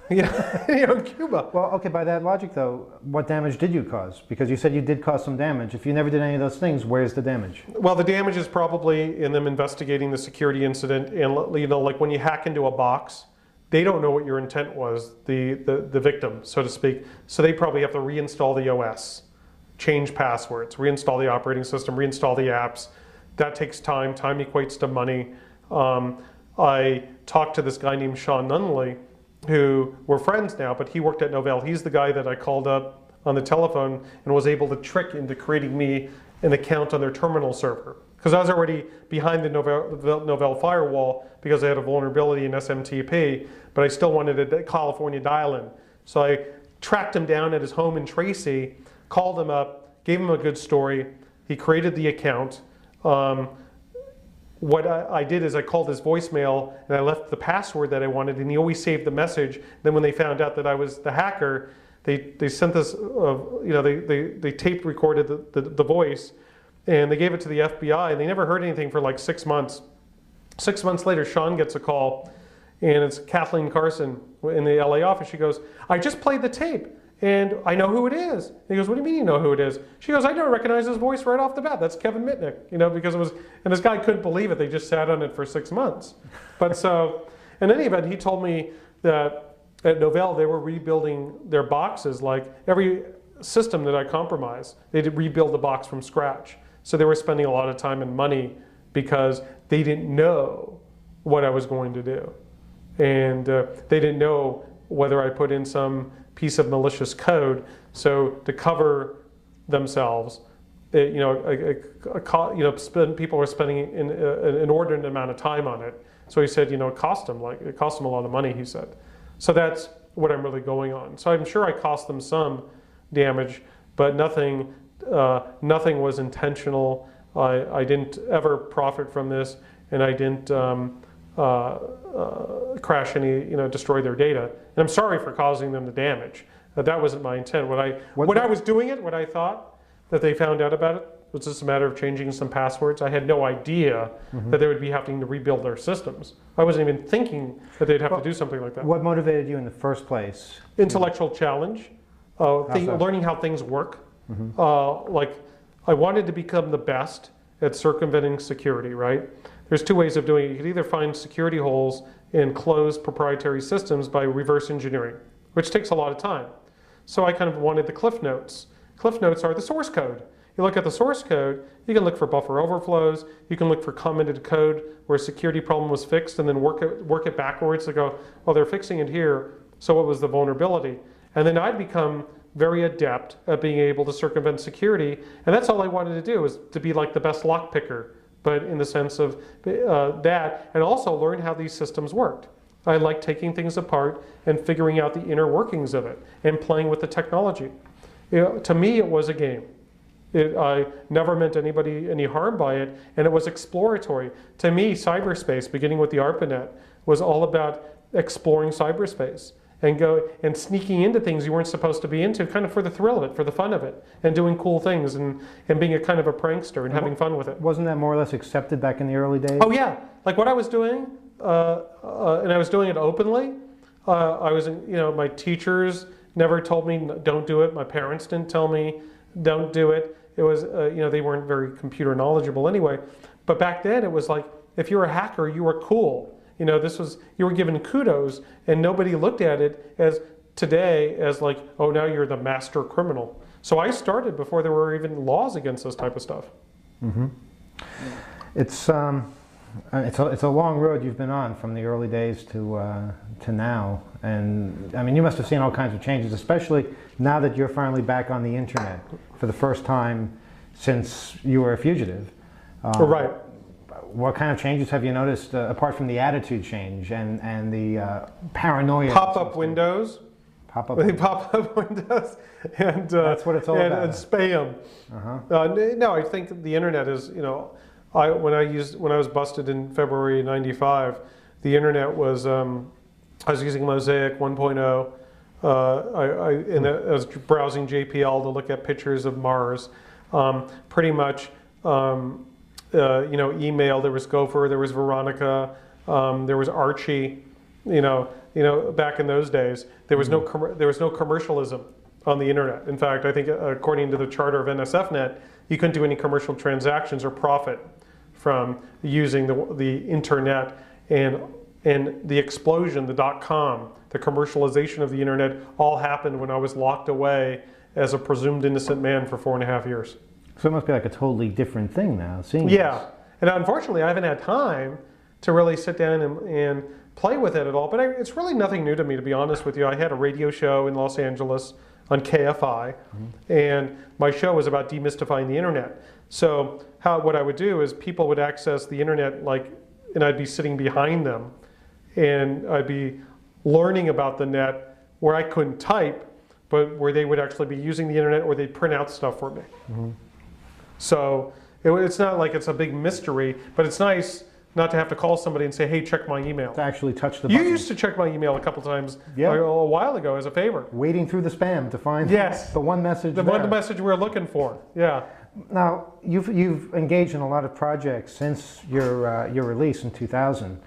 In Cuba. Well, okay, by that logic though, what damage did you cause? Because you said you did cause some damage. If you never did any of those things, where's the damage? Well, the damage is probably in them investigating the security incident, and like when you hack into a box, they don't know what your intent was, the victim, so to speak. So they probably have to reinstall the OS, change passwords, reinstall the operating system, reinstall the apps. That takes time. Time equates to money. I talked to this guy named Sean Nunley, who we're friends now, but he worked at Novell. He's the guy that I called up on the telephone and was able to trick into creating me an account on their terminal server. Because I was already behind the Novell firewall because I had a vulnerability in SMTP, but I still wanted a California dial-in. So I tracked him down at his home in Tracy, called him up, gave him a good story. He created the account. What I did is I called his voicemail and I left the password that I wanted, and he always saved the message. Then when they found out that I was the hacker, they sent this, they tape recorded the voice, and they gave it to the FBI, and they never heard anything for like 6 months. 6 months later, Sean gets a call, and it's Kathleen Carson in the LA office. She goes, "I just played the tape, and I know who it is." And he goes, "What do you mean you know who it is?" She goes, "I don't recognize his voice right off the bat. That's Kevin Mitnick," because it was, and this guy couldn't believe it. They just sat on it for 6 months. But so, in any event, he told me that at Novell, they were rebuilding their boxes. Like every system that I compromised, they did rebuild the box from scratch. So they were spending a lot of time and money because they didn't know what I was going to do. And they didn't know whether I put in some piece of malicious code. So to cover themselves, people were spending an inordinate amount of time on it. So he said, it cost them a lot of money, he said. So that's what I'm really going on. So I'm sure I cost them some damage, but nothing was intentional. I didn't ever profit from this, and I didn't crash destroy their data. And I'm sorry for causing them the damage. That wasn't my intent. When I was doing it, what I thought that they found out about it was just a matter of changing some passwords. I had no idea that they would be having to rebuild their systems. I wasn't even thinking that they'd have to do something like that. What motivated you in the first place? Intellectual challenge, learning how things work. Like I wanted to become the best at circumventing security, right? There's two ways of doing it. You could either find security holes in closed proprietary systems by reverse engineering, which takes a lot of time. So I kind of wanted the Cliff Notes. Cliff Notes are the source code. You look at the source code, you can look for buffer overflows, you can look for commented code where a security problem was fixed, and then work it backwards to go, well, they're fixing it here, so what was the vulnerability? And then I'd become very adept at being able to circumvent security, and that's all I wanted to do, was to be like the best lock picker, but in the sense of that, and also learn how these systems worked. I like taking things apart and figuring out the inner workings of it and playing with the technology. To me, it was a game. I never meant anybody any harm by it, and it was exploratory. To me, cyberspace, beginning with the ARPANET, was all about exploring cyberspace. and go and sneaking into things you weren't supposed to be into, kind of for the thrill of it, for the fun of it, and doing cool things and being a kind of a prankster and having fun with it. Wasn't that more or less accepted back in the early days? Oh yeah, like what I was doing, and I was doing it openly. I was, my teachers never told me don't do it. My parents didn't tell me don't do it. It was, they weren't very computer knowledgeable anyway. But back then it was like, if you were a hacker, you were cool. You were given kudos, and nobody looked at it as today as like, oh, now you're the master criminal. So I started before there were even laws against this type of stuff. Mm-hmm. It's a long road you've been on from the early days to now, and I mean you must have seen all kinds of changes, especially now that you're finally back on the internet for the first time since you were a fugitive. Right. What kind of changes have you noticed apart from the attitude change and the paranoia? Pop-up windows. Pop-up windows, and that's what it's all about. And spam. Uh-huh. No, I think the internet is, when I was busted in February '95, the internet was I was using Mosaic 1.0. I was browsing JPL to look at pictures of Mars. Pretty much, email. There was Gopher, there was Veronica, there was Archie. Back in those days, there was no commercialism on the internet. In fact, I think according to the charter of NSFNet, you couldn't do any commercial transactions or profit from using the internet, and the explosion, the .com, the commercialization of the internet, all happened when I was locked away as a presumed innocent man for 4.5 years. So it must be like a totally different thing now, seeing Yeah, this. and unfortunately I haven't had time to really sit down and play with it at all, but it's really nothing new to me, to be honest with you. I had a radio show in Los Angeles on KFI, and my show was about demystifying the internet. So what I would do is people would access the internet, and I'd be sitting behind them, and I'd be learning about the net where I couldn't type, but where they would actually be using the internet, or they'd print out stuff for me. Mm-hmm. So it's not like it's a big mystery, but it's nice not to have to call somebody and say, hey, check my email. To actually touch the You button. used to check my email a couple times Yeah. a while ago as a favor. Wading through the spam to find Yes. the one message The there. one message we're looking for, yeah. Now, you've engaged in a lot of projects since your release in 2000,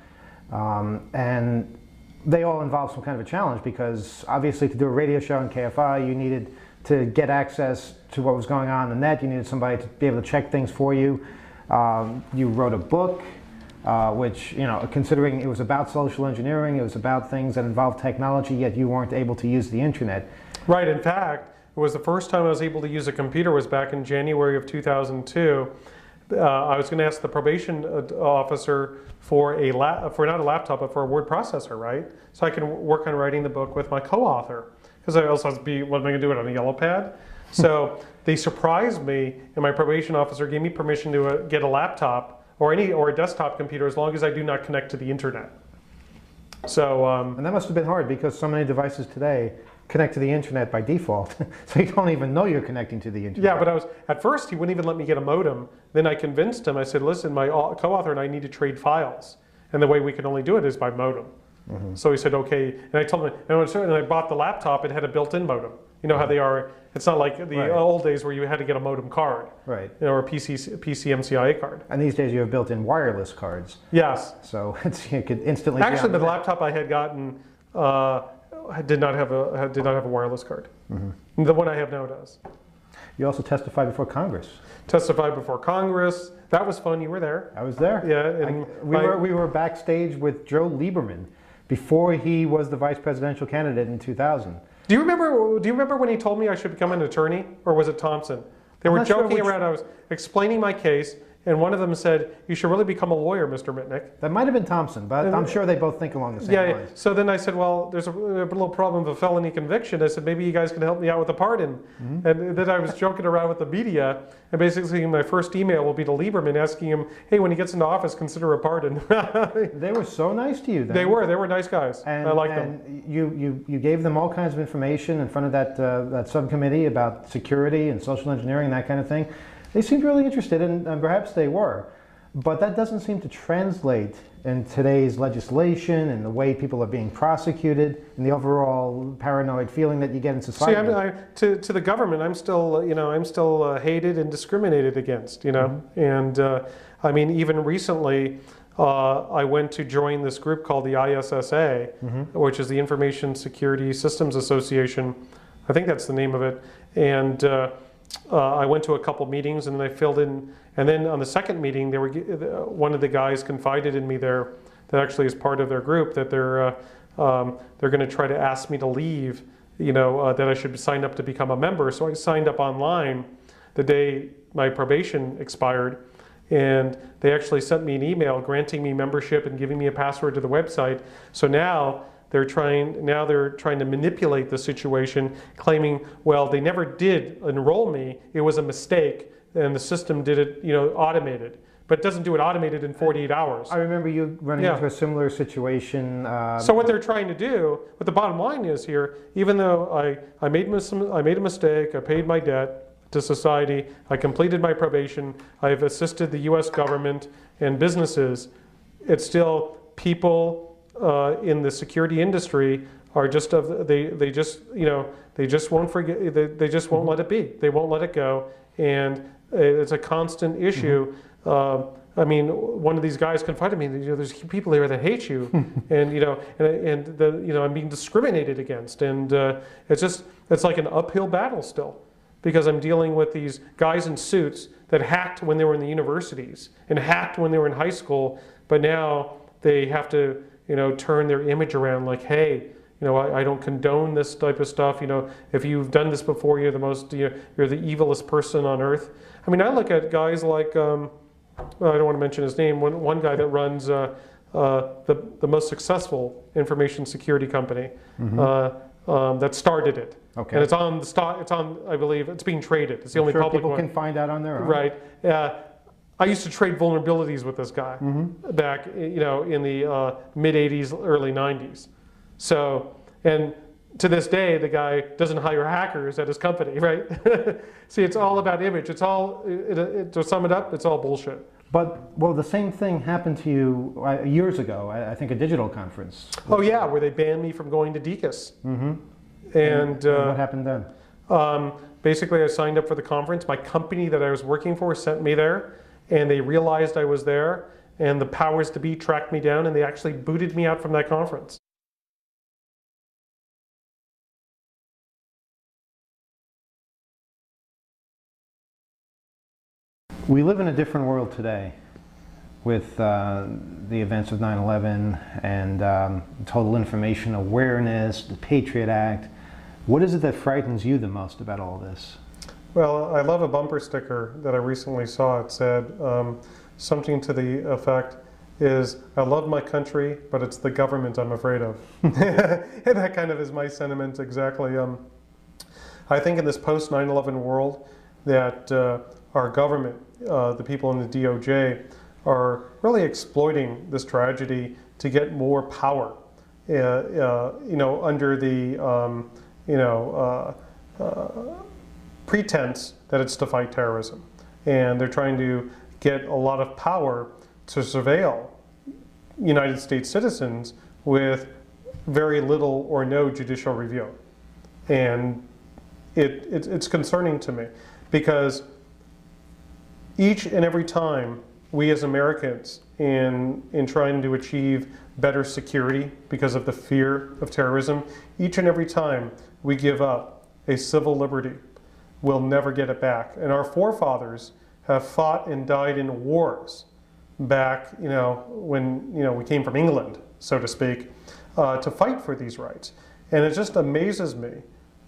and they all involve some kind of a challenge, because obviously to do a radio show on KFI, you needed to get access to what was going on in the net. You needed somebody to be able to check things for you. You wrote a book, which, considering it was about social engineering, it was about things that involved technology, yet you weren't able to use the internet. Right, in fact, it was the first time I was able to use a computer was back in January of 2002. I was going to ask the probation officer for not a laptop, but for a word processor, right? So I can work on writing the book with my co-author, because I also have to be, what am I going to do it on a yellow pad? So they surprised me, and my probation officer gave me permission to get a laptop or a desktop computer as long as I do not connect to the internet. So and that must have been hard, because so many devices today connect to the internet by default, so you don't even know you're connecting to the internet. Yeah, but at first he wouldn't even let me get a modem. Then I convinced him. I said, listen, my co-author and I need to trade files, and the way we can only do it is by modem. Mm-hmm. So he said, okay, and I told him, and I bought the laptop, it had a built-in modem. You know how they are, it's not like the old days where you had to get a modem card. Right. Or a PCMCIA card. And these days you have built-in wireless cards. Yes. So you could instantly... Actually, the laptop I had gotten did not have a wireless card. Mm-hmm. The one I have now does. You also testified before Congress. Testified before Congress. That was fun. You were there. I was there. Yeah. And we were backstage with Joe Lieberman before he was the vice presidential candidate in 2000. Do you remember when he told me I should become an attorney, or was it Thompson? They were joking around. I was explaining my case, and one of them said, "You should really become a lawyer, Mr. Mitnick." That might have been Thompson, but I'm sure they both think along the same lines. So then I said, well, there's a little problem of a felony conviction. I said, maybe you guys can help me out with a pardon. Mm-hmm. And then I was joking around with the media, and basically my first email will be to Lieberman asking him, hey, when he gets into office, consider a pardon. They were so nice to you then. They were nice guys. And, I liked them. You gave them all kinds of information in front of that subcommittee about security and social engineering and that kind of thing. They seemed really interested, and perhaps they were. But that doesn't seem to translate in today's legislation and the way people are being prosecuted and the overall paranoid feeling that you get in society. See, to the government, I'm still, I'm still hated and discriminated against, And I mean, even recently, I went to join this group called the ISSA, which is the Information Security Systems Association. I think that's the name of it. And I went to a couple meetings and I filled in. And then on the second meeting, one of the guys confided in me there, that actually is part of their group, that they're going to try to ask me to leave, that I should sign up to become a member. So I signed up online the day my probation expired, and they actually sent me an email granting me membership and giving me a password to the website. So now they're trying to manipulate the situation, claiming, well, they never did enroll me. It was a mistake, and the system did it, automated. But it doesn't do it automated in 48 hours. I remember you running into a similar situation. So what they're trying to do, but the bottom line is here, even though I made a mistake, I paid my debt to society, I completed my probation, I've assisted the U.S. government and businesses, it's still people in the security industry are just they just won't forget, they just won't let it be. They won't let it go, and it's a constant issue. I mean, one of these guys confided me, there's people here that hate you, and I'm being discriminated against, and it's like an uphill battle still, because I'm dealing with these guys in suits that hacked when they were in the universities and hacked when they were in high school, but now they have to turn their image around like, hey, I don't condone this type of stuff. If you've done this before, you're the evilest person on earth. I mean, I look at guys like, well, I don't want to mention his name. One guy that runs the most successful information security company that started it. Okay. And it's on the stock. It's on, I believe, it's being traded. It's the only public people one. Can find out on their own. Right. I used to trade vulnerabilities with this guy back, in the mid '80s, early '90s. So, and to this day, the guy doesn't hire hackers at his company, right? See, it's all about image. It's all, to sum it up, it's all bullshit. But, well, the same thing happened to you years ago, I think a digital conference. Oh yeah, where they banned me from going to DECUS. And what happened then? Basically, I signed up for the conference. My company that I was working for sent me there, and they realized I was there, and the powers to be tracked me down, and they actually booted me out from that conference. We live in a different world today with the events of 9/11 and total information awareness, the Patriot Act. What is it that frightens you the most about all this? Well, I love a bumper sticker that I recently saw. It said something to the effect is, I love my country, but it's the government I'm afraid of. And that kind of is my sentiment exactly. I think in this post 9/11 world that our government, the people in the DOJ, are really exploiting this tragedy to get more power, under the pretense that it's to fight terrorism. And they're trying to get a lot of power to surveil United States citizens with very little or no judicial review. And it's concerning to me, because each and every time we as Americans, in trying to achieve better security because of the fear of terrorism, each and every time we give up a civil liberty, we'll never get it back. And our forefathers have fought and died in wars back, when we came from England, so to speak, to fight for these rights. And it just amazes me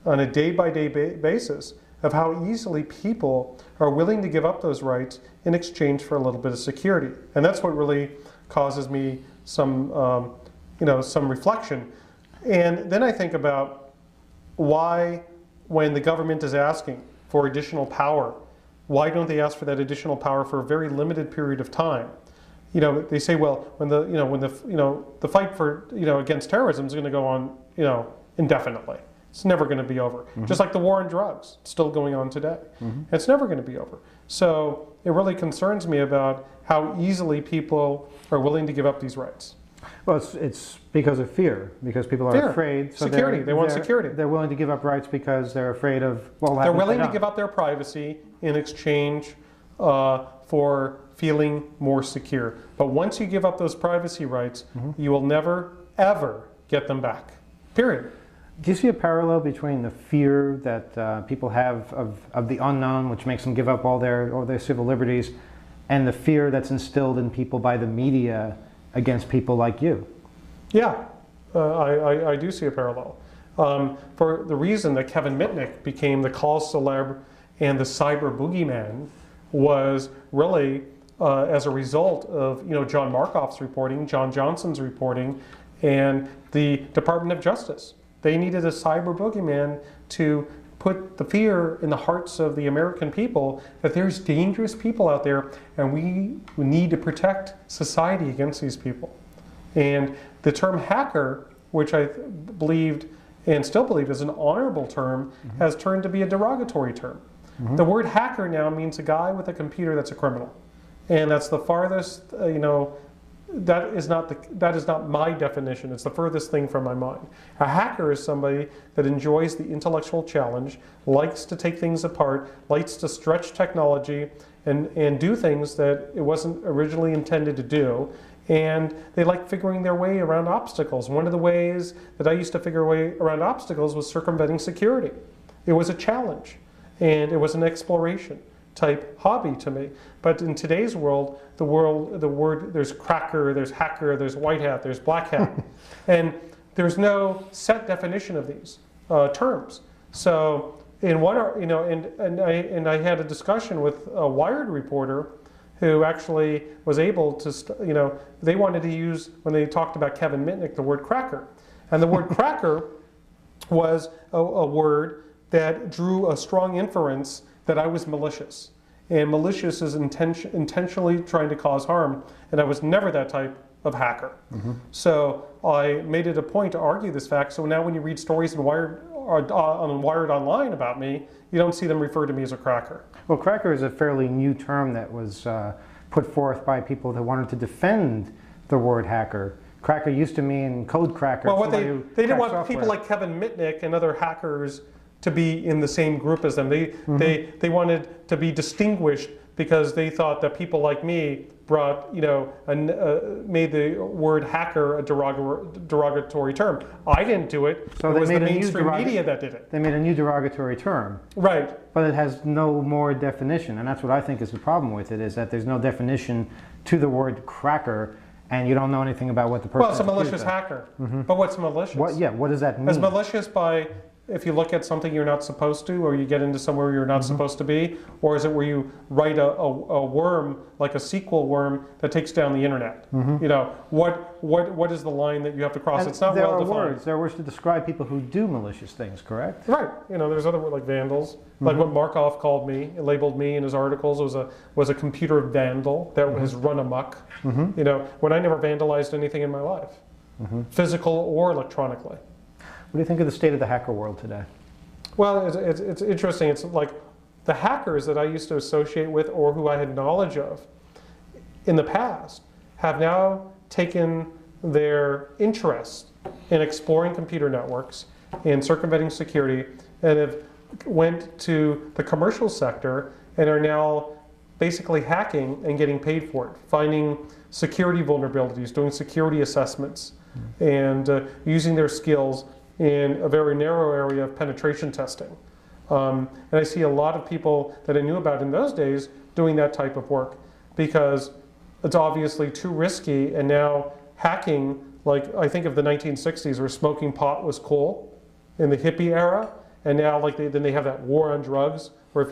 on a day-by-day basis of how easily people are willing to give up those rights in exchange for a little bit of security. And that's what really causes me some reflection. And then I think about why, when the government is asking for additional power, why don't they ask for that additional power for a very limited period of time? They say, well, when the fight for against terrorism is going to go on indefinitely. It's never going to be over. Just like the war on drugs, it's still going on today. It's never going to be over. So it really concerns me about how easily people are willing to give up these rights. Well, it's because of fear, because people are afraid. So security. They want security. They're willing to give up rights because they're afraid of what will happen. They're willing to give up their privacy in exchange for feeling more secure. But once you give up those privacy rights, you will never, ever get them back. Period. Do you see a parallel between the fear that people have of the unknown, which makes them give up all their civil liberties, and the fear that's instilled in people by the media against people like you? Yeah, I do see a parallel. For the reason that Kevin Mitnick became the cause célèbre and the cyber boogeyman was really as a result of John Markoff's reporting, John Johnson's reporting, and the Department of Justice. They needed a cyber boogeyman to put the fear in the hearts of the American people that there's dangerous people out there and we need to protect society against these people. And the term hacker, which I believed and still believe is an honorable term, has turned to be a derogatory term. The word hacker now means a guy with a computer that's a criminal. And that's the farthest, that is not my definition. It's the furthest thing from my mind. A hacker is somebody that enjoys the intellectual challenge, likes to take things apart, likes to stretch technology and do things that it wasn't originally intended to do. And they like figuring their way around obstacles. One of the ways that I used to figure a way around obstacles was circumventing security. It was a challenge and it was an exploration type hobby to me. But in today's world, the word, there's cracker, there's hacker, there's white hat, there's black hat. And there's no set definition of these terms. So in one, and I had a discussion with a Wired reporter who actually was able to, they wanted to use, when they talked about Kevin Mitnick, the word cracker. And the word cracker was a word that drew a strong inference that I was malicious. And malicious is intentionally trying to cause harm, and I was never that type of hacker. So I made it a point to argue this fact, so now when you read stories on Wired Online about me, you don't see them refer to me as a cracker. Well, cracker is a fairly new term that was put forth by people that wanted to defend the word hacker. Cracker used to mean code cracker. Well, they didn't want people like Kevin Mitnick and other hackers to be in the same group as them. They wanted to be distinguished because they thought that people like me brought, made the word hacker a derogatory term. I didn't do it. So it was the mainstream media that did it. They made a new derogatory term. Right. But it has no more definition, and that's what I think is the problem with it, is that there's no definition to the word cracker, and you don't know anything about what the person is. Well, it's a malicious hacker. But what's malicious? What does that mean? It's malicious by, if you look at something you're not supposed to, or you get into somewhere you're not supposed to be, or is it where you write a worm, like a SQL worm, that takes down the internet? What is the line that you have to cross? And it's not well defined. There are words to describe people who do malicious things, correct? Right. There's other words like vandals, like what Markov called me, labeled me in his articles was a computer vandal that has run amok. When I never vandalized anything in my life, physical or electronically. What do you think of the state of the hacker world today? Well, it's interesting. It's like the hackers that I used to associate with or who I had knowledge of in the past have now taken their interest in exploring computer networks and circumventing security and have went to the commercial sector and are now basically hacking and getting paid for it, finding security vulnerabilities, doing security assessments, and using their skills in a very narrow area of penetration testing. And I see a lot of people that I knew about in those days doing that type of work because it's obviously too risky, and now hacking, like I think of the 1960s where smoking pot was cool in the hippie era, and now then they have that war on drugs where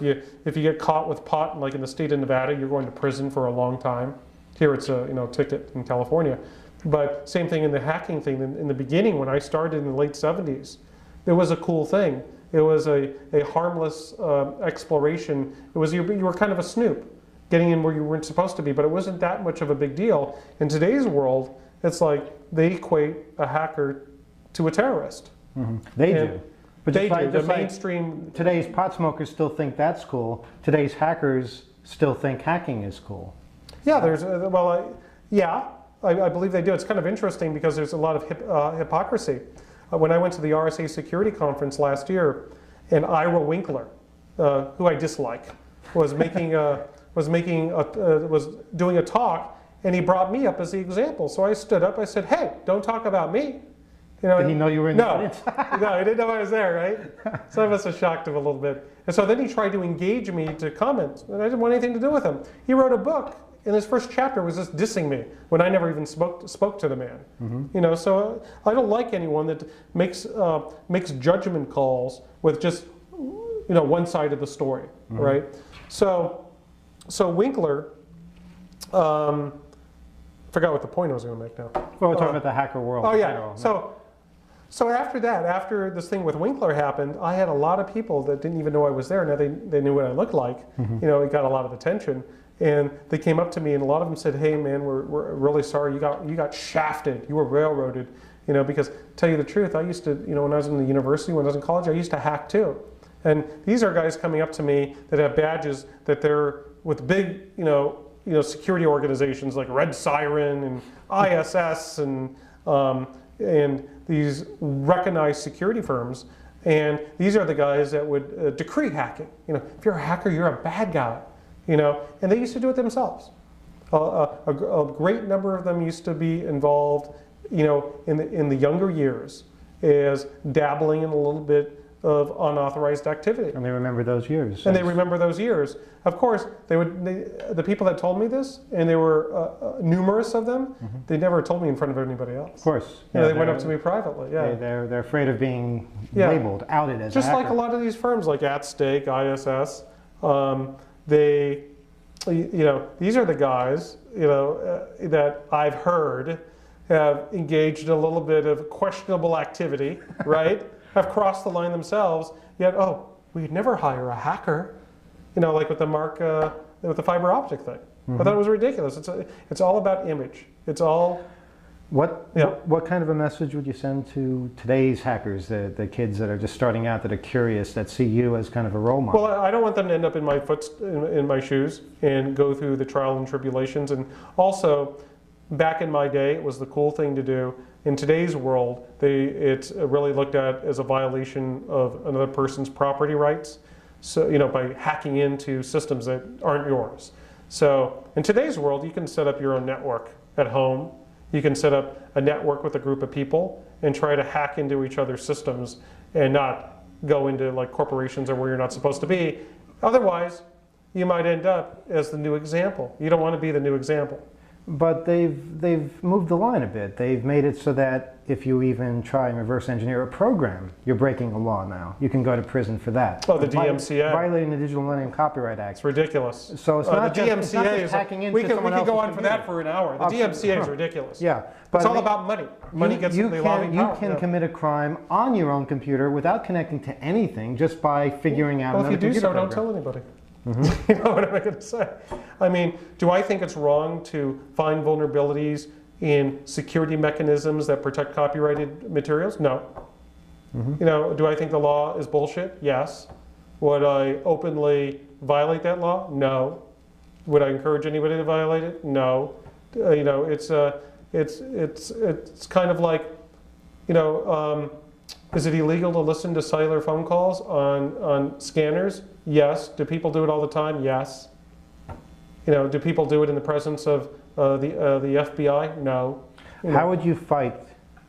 if you get caught with pot, like in the state of Nevada, you're going to prison for a long time. Here it's a ticket in California. But same thing in the hacking thing. In the beginning, when I started in the late 70s, it was a cool thing. It was a harmless exploration. It was you were kind of a snoop, getting in where you weren't supposed to be, but it wasn't that much of a big deal. In today's world, it's like they equate a hacker to a terrorist. They do. But They just do. like, The just like mainstream. today's pot smokers still think that's cool. Today's hackers still think hacking is cool. Yeah, there's I believe they do. It's kind of interesting because there's a lot of hypocrisy. When I went to the RSA security conference last year, and Ira Winkler, who I dislike, was doing a talk, and he brought me up as the example. So I stood up. I said, "Hey, don't talk about me." You know, Did he know you were in the audience? No, he didn't know I was there, right? So I must have shocked him a little bit. And so then he tried to engage me to comment, and I didn't want anything to do with him. He wrote a book, and his first chapter was just dissing me when I never even spoke to the man. You know, so I don't like anyone that makes judgment calls with just one side of the story, right? So Winkler. Forgot what the point I was going to make now. Well, we're talking about the hacker world. Oh yeah. So after that, after this thing with Winkler happened, I had a lot of people that didn't even know I was there. Now they knew what I looked like. You know, it got a lot of attention, and they came up to me, and a lot of them said, "Hey, man, we're really sorry. You got shafted. You were railroaded." You know, because to tell you the truth, I used to, when I was in the university, when I was in college, I used to hack too. And these are guys coming up to me that have badges that they're with big, security organizations like Red Siren and ISS and these recognized security firms, and these are the guys that would decree hacking. If you're a hacker, you're a bad guy. And they used to do it themselves. A great number of them used to be involved, in the younger years, as dabbling in a little bit of unauthorized activity. And they remember those years. And they remember those years. Of course, the people that told me this, and there were numerous of them, they never told me in front of anybody else. Of course. They went up to me privately. Yeah. They're afraid of being labeled, outed as just a hacker. like a lot of these firms, like At Stake, ISS. These are the guys, that I've heard have engaged in a little bit of questionable activity, right? Have crossed the line themselves, yet, we'd never hire a hacker, like with the with the fiber optic thing. I thought it was ridiculous. It's all about image. It's all. What kind of a message would you send to today's hackers, the kids that are just starting out, that are curious, that see you as kind of a role model? Well, I don't want them to end up in my shoes and go through the trial and tribulations. And also, back in my day, it was the cool thing to do. In today's world, it's really looked at as a violation of another person's property rights. So, by hacking into systems that aren't yours. So, in today's world, you can set up your own network at home. You can set up a network with a group of people and try to hack into each other's systems and not go into like corporations or where you're not supposed to be. Otherwise, you might end up as the new example. You don't want to be the new example. But they've moved the line a bit. They've made it so that if you even try and reverse engineer a program, you're breaking a law now. You can go to prison for that. Oh, the DMCA. Violating the Digital Millennium Copyright Act. It's ridiculous. So it's not the just, DMCA is hacking into we could someone go else's on for computer. that for an hour. The DMCA is ridiculous. Yeah. But it's all about money. Money gets the lobbying power. You can commit a crime on your own computer without connecting to anything, just by figuring out another computer program. Well, if you do so, don't tell anybody. You know what am I going to say? I mean, do I think it's wrong to find vulnerabilities in security mechanisms that protect copyrighted materials? No. Do I think the law is bullshit? Yes. Would I openly violate that law? No. Would I encourage anybody to violate it? No. It's kind of like, is it illegal to listen to cellular phone calls on scanners? Yes. Do people do it all the time? Yes. Do people do it in the presence of the FBI? No. How would you fight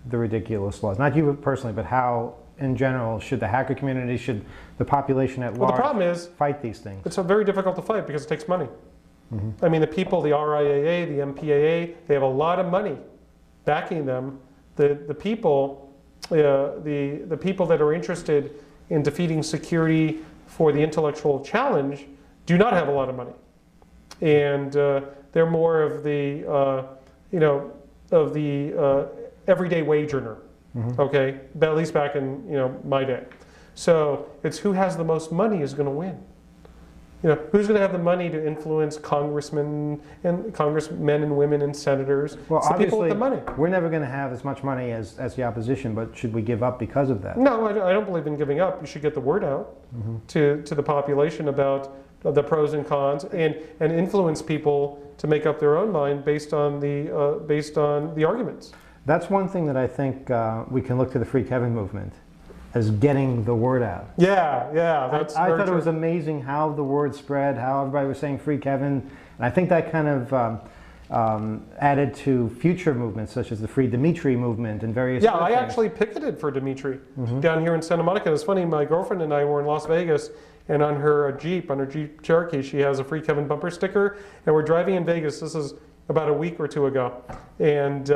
the ridiculous laws? Not you personally, but how, in general, should the hacker community, should the population at large, the problem is, fight these things? It's very difficult to fight because it takes money. I mean, the people, the RIAA, the MPAA, they have a lot of money backing them. The people that are interested in defeating security for the intellectual challenge do not have a lot of money, and they're more of the everyday wage earner. Okay, but at least back in my day. So it's who has the most money is going to win. who's going to have the money to influence congressmen and women and senators? Well, it's the people with the money. We're never going to have as much money as the opposition, but should we give up because of that? No, I don't believe in giving up. You should get the word out to the population about the pros and cons, and influence people to make up their own mind based on the arguments. That's one thing that I think we can look to the Free Kevin movement as getting the word out. Yeah, that's I thought true. it was amazing how the word spread, how everybody was saying Free Kevin, and I think that kind of added to future movements such as the Free Dimitri movement and various Yeah, other I things. actually picketed for Dimitri down here in Santa Monica. It's funny, my girlfriend and I were in Las Vegas, and on her Jeep Cherokee, she has a Free Kevin bumper sticker, and we're driving in Vegas. This is about a week or two ago, and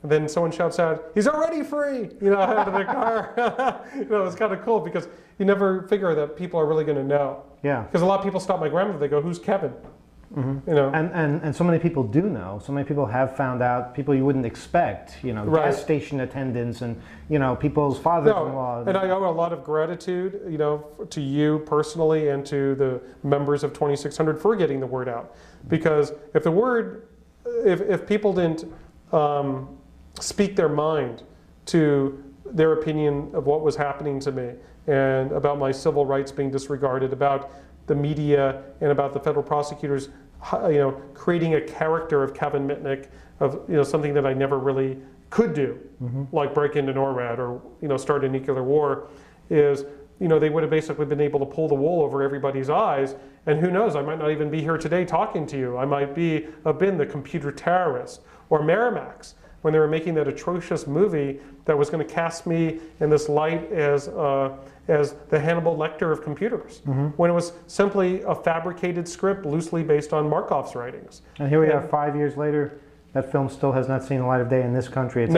then someone shouts out, "He's already free!" Out of the car. It's kind of cool because you never figure that people are really going to know. Yeah. Because a lot of people stop my grandmother. They go, "Who's Kevin?" And so many people do know. So many people have found out, people you wouldn't expect, Right. gas station attendants and, people's fathers-in-law. And I owe a lot of gratitude, to you personally and to the members of 2600 for getting the word out. Because if people didn't speak their mind to their opinion of what was happening to me and about my civil rights being disregarded, about the media and about the federal prosecutors, creating a character of Kevin Mitnick, of something that I never really could do, like break into NORAD or start a nuclear war, is they would have basically been able to pull the wool over everybody's eyes, and who knows, I might not even be here today talking to you. I might have been the computer terrorist, or Miramax, when they were making that atrocious movie that was going to cast me in this light as the Hannibal Lecter of computers, when it was simply a fabricated script loosely based on Markov's writings. And here we are 5 years later. That film still has not seen the light of day in this country. It's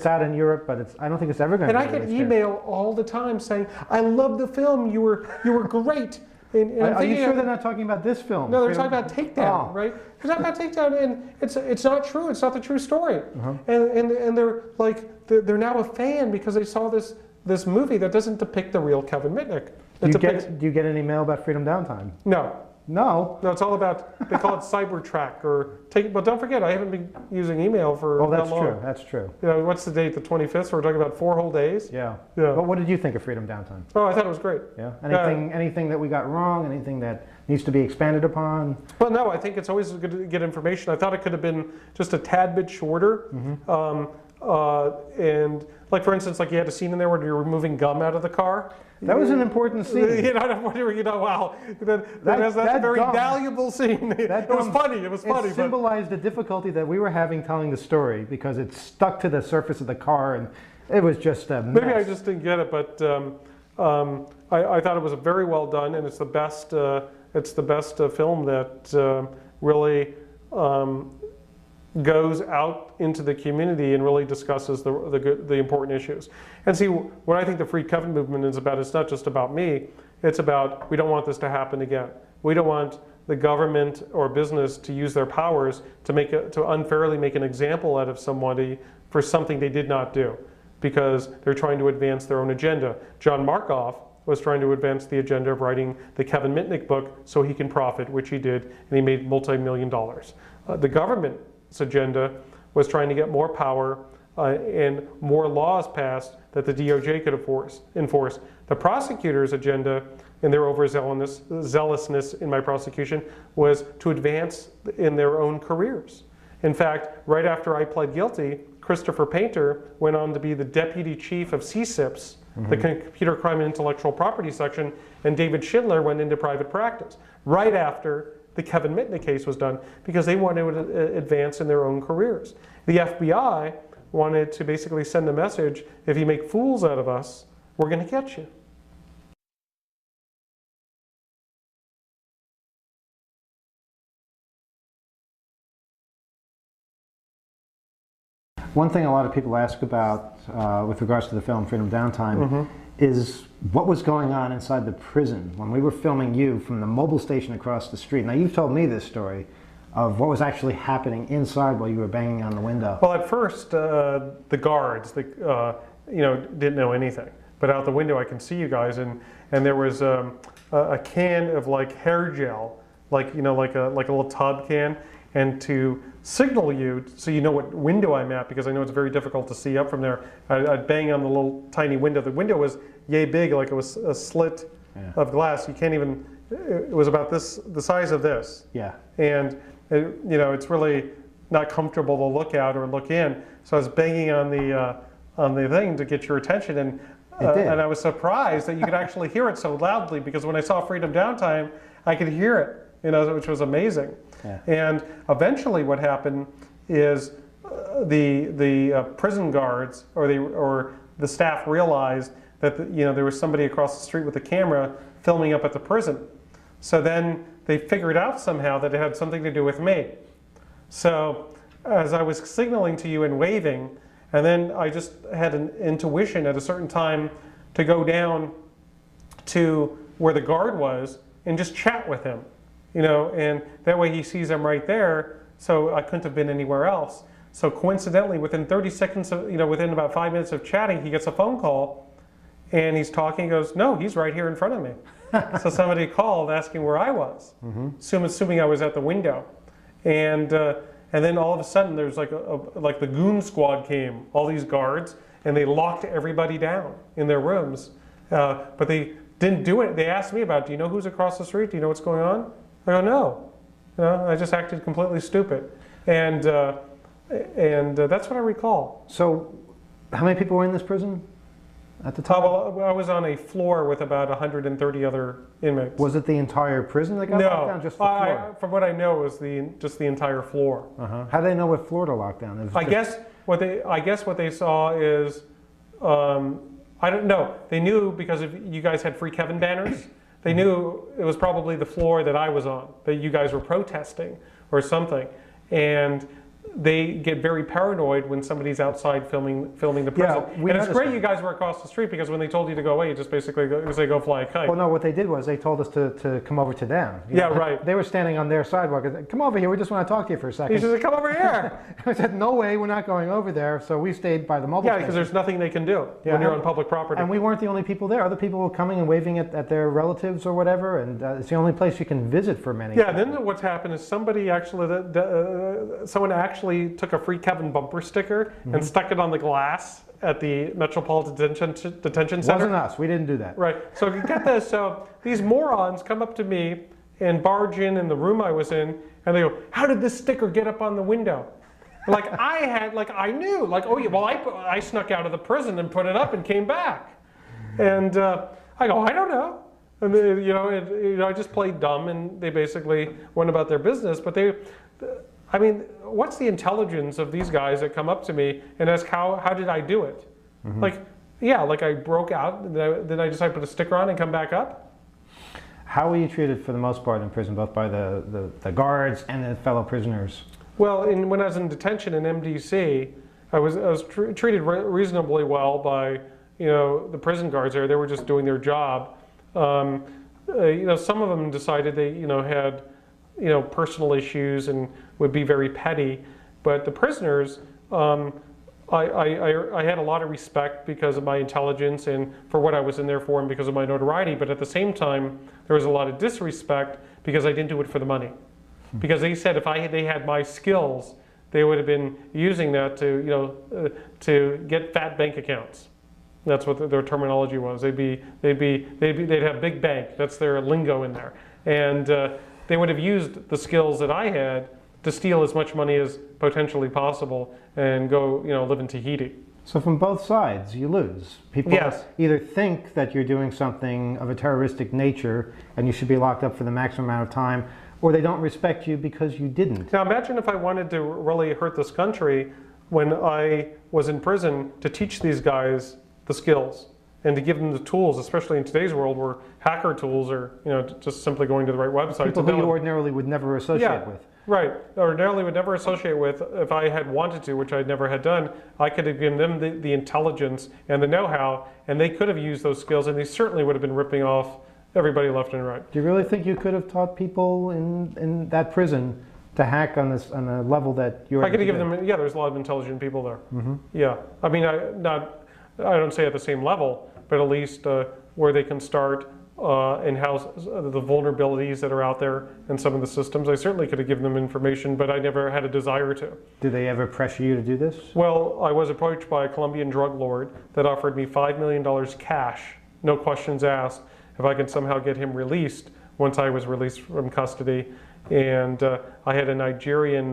out in Europe, but I don't think it's ever going to be And I released get here. email all the time saying, "I love the film. You were great." And Are you sure they're not talking about this film? No, they're talking about Takedown, right? They're talking about Takedown, and it's not true. It's not the true story. And they're now a fan because they saw this movie that doesn't depict the real Kevin Mitnick. Do you get any mail about Freedom Downtime? No. No. No, it's all about, they call it Cybertrack but don't forget, I haven't been using email for Oh, that's that long. true. That's true. What's the date? The 25th? So we're talking about 4 whole days? Yeah. Yeah. But what did you think of Freedom Downtime? Oh, I thought it was great. Yeah. Anything that we got wrong? Anything that needs to be expanded upon? Well, no, I think it's always good to get information. I thought it could have been just a tad bit shorter. And like, for instance, like you had a scene in there where you're removing gum out of the car. That was an important scene. Wow, that's a very valuable scene. It was funny. It symbolized the difficulty that we were having telling the story because it stuck to the surface of the car, and it was just a mess. Maybe I just didn't get it, but I thought it was very well done, and it's the best. It's the best film that really goes out into the community and really discusses the important issues. And see, what I think the Free Kevin movement is about, it's not just about me, it's about we don't want this to happen again. We don't want the government or business to use their powers to unfairly make an example out of somebody for something they did not do, because they're trying to advance their own agenda. John Markoff was trying to advance the agenda of writing the Kevin Mitnick book so he can profit, which he did, and he made multi-million dollars. The government's agenda was trying to get more power and more laws passed that the DOJ could enforce. The prosecutor's agenda and their overzealousness in my prosecution was to advance in their own careers. In fact, right after I pled guilty, Christopher Painter went on to be the deputy chief of CSIPS, the Computer Crime and Intellectual Property section, and David Schindler went into private practice right after the Kevin Mitnick case was done, because they wanted to advance in their own careers. The FBI wanted to basically send a message: if you make fools out of us, we're going to get you. One thing a lot of people ask about with regards to the film Freedom Downtime is what was going on inside the prison when we were filming you from the mobile station across the street. Now, you've told me this story of what was actually happening inside while you were banging on the window. Well, at first, the guards, didn't know anything. But out the window, I can see you guys, and there was a can of like hair gel, like like a little tub can, and to signal you so you know what window I'm at, because I know it's very difficult to see up from there. I'd bang on the little tiny window. The window was yay big, like it was a slit of glass. You can't even. It was about the size of this. Yeah. And it's really not comfortable to look out or look in. So I was banging on the thing to get your attention, and I was surprised that you could actually hear it so loudly, because when I saw Freedom Downtime, I could hear it, which was amazing. Yeah. And eventually, what happened is the prison guards or the staff realized that there was somebody across the street with a camera filming up at the prison. So then they figured out somehow that it had something to do with me. So as I was signaling to you and waving, and then I just had an intuition at a certain time to go down to where the guard was and just chat with him, and that way he sees I'm right there, so I couldn't have been anywhere else. So coincidentally, within 30 seconds of, within about 5 minutes of chatting, he gets a phone call, and he's talking, he goes, no, he's right here in front of me. So somebody called asking where I was, assuming I was at the window. And then all of a sudden there's like the goon squad came, all these guards, and they locked everybody down in their rooms. But they didn't do it. They asked me about, do you know who's across the street? Do you know what's going on? I go, no. I just acted completely stupid. And that's what I recall. So how many people were in this prison at the time? Well, I was on a floor with about 130 other inmates. Was it the entire prison that got locked down? Just the floor? From what I know, it was just the entire floor. How do they know what floor to lock down? I guess what they saw is, I don't know. They knew because you guys had free Kevin banners. They knew it was probably the floor that I was on, that you guys were protesting or something, and they get very paranoid when somebody's outside filming the prison. Yeah, and it's great you guys were across the street, because when they told you to go away, you just basically go fly a kite. Well, no, what they did was they told us to come over to them. Right. They were standing on their sidewalk. Come over here. We just want to talk to you for a second. He said, come over here. I said, no way, we're not going over there. So we stayed by the mobile station. Because there's nothing they can do when you're on public property. And we weren't the only people there. Other people were coming and waving at their relatives or whatever, and it's the only place you can visit for many. Yeah, then what's happened is someone actually took a free Kevin bumper sticker and stuck it on the glass at the Metropolitan Detention Center. Wasn't us. We didn't do that. Right. So get this. So these morons come up to me and barge in the room I was in, and they go, "How did this sticker get up on the window?" I knew. Oh yeah. Well, I snuck out of the prison and put it up and came back. And I go, I don't know. And they, I just played dumb, and they basically went about their business. But I mean, what's the intelligence of these guys that come up to me and ask how did I do it? I broke out, and then I decided to put a sticker on and come back up. How were you treated for the most part in prison, both by the guards and the fellow prisoners? Well, when I was in detention in MDC, I was treated reasonably well by the prison guards there. They were just doing their job. Some of them decided they had personal issues and would be very petty, but the prisoners, I had a lot of respect because of my intelligence and for what I was in there for, and because of my notoriety. But at the same time, there was a lot of disrespect because I didn't do it for the money. Because they said if they had my skills, they would have been using that to get fat bank accounts. That's what their terminology was. They'd have big bank. That's their lingo in there, and they would have used the skills that I had to steal as much money as potentially possible and go, live in Tahiti. So from both sides, you lose. People either think that you're doing something of a terroristic nature and you should be locked up for the maximum amount of time, or they don't respect you because you didn't. Now imagine if I wanted to really hurt this country when I was in prison, to teach these guys the skills and to give them the tools, especially in today's world where hacker tools are, just simply going to the right website. People who you ordinarily would never associate with. Right, ordinarily would never associate with. If I had wanted to, which I never had done, I could have given them the intelligence and the know-how, and they could have used those skills, and they certainly would have been ripping off everybody left and right. Do you really think you could have taught people in that prison to hack on a level that you're? I could have given them. Yeah, there's a lot of intelligent people there. Yeah, I mean, I don't say at the same level, but at least where they can start and how the vulnerabilities that are out there in some of the systems. I certainly could have given them information, but I never had a desire to. Did they ever pressure you to do this? Well, I was approached by a Colombian drug lord that offered me $5 million cash, no questions asked, if I could somehow get him released once I was released from custody. And I had a Nigerian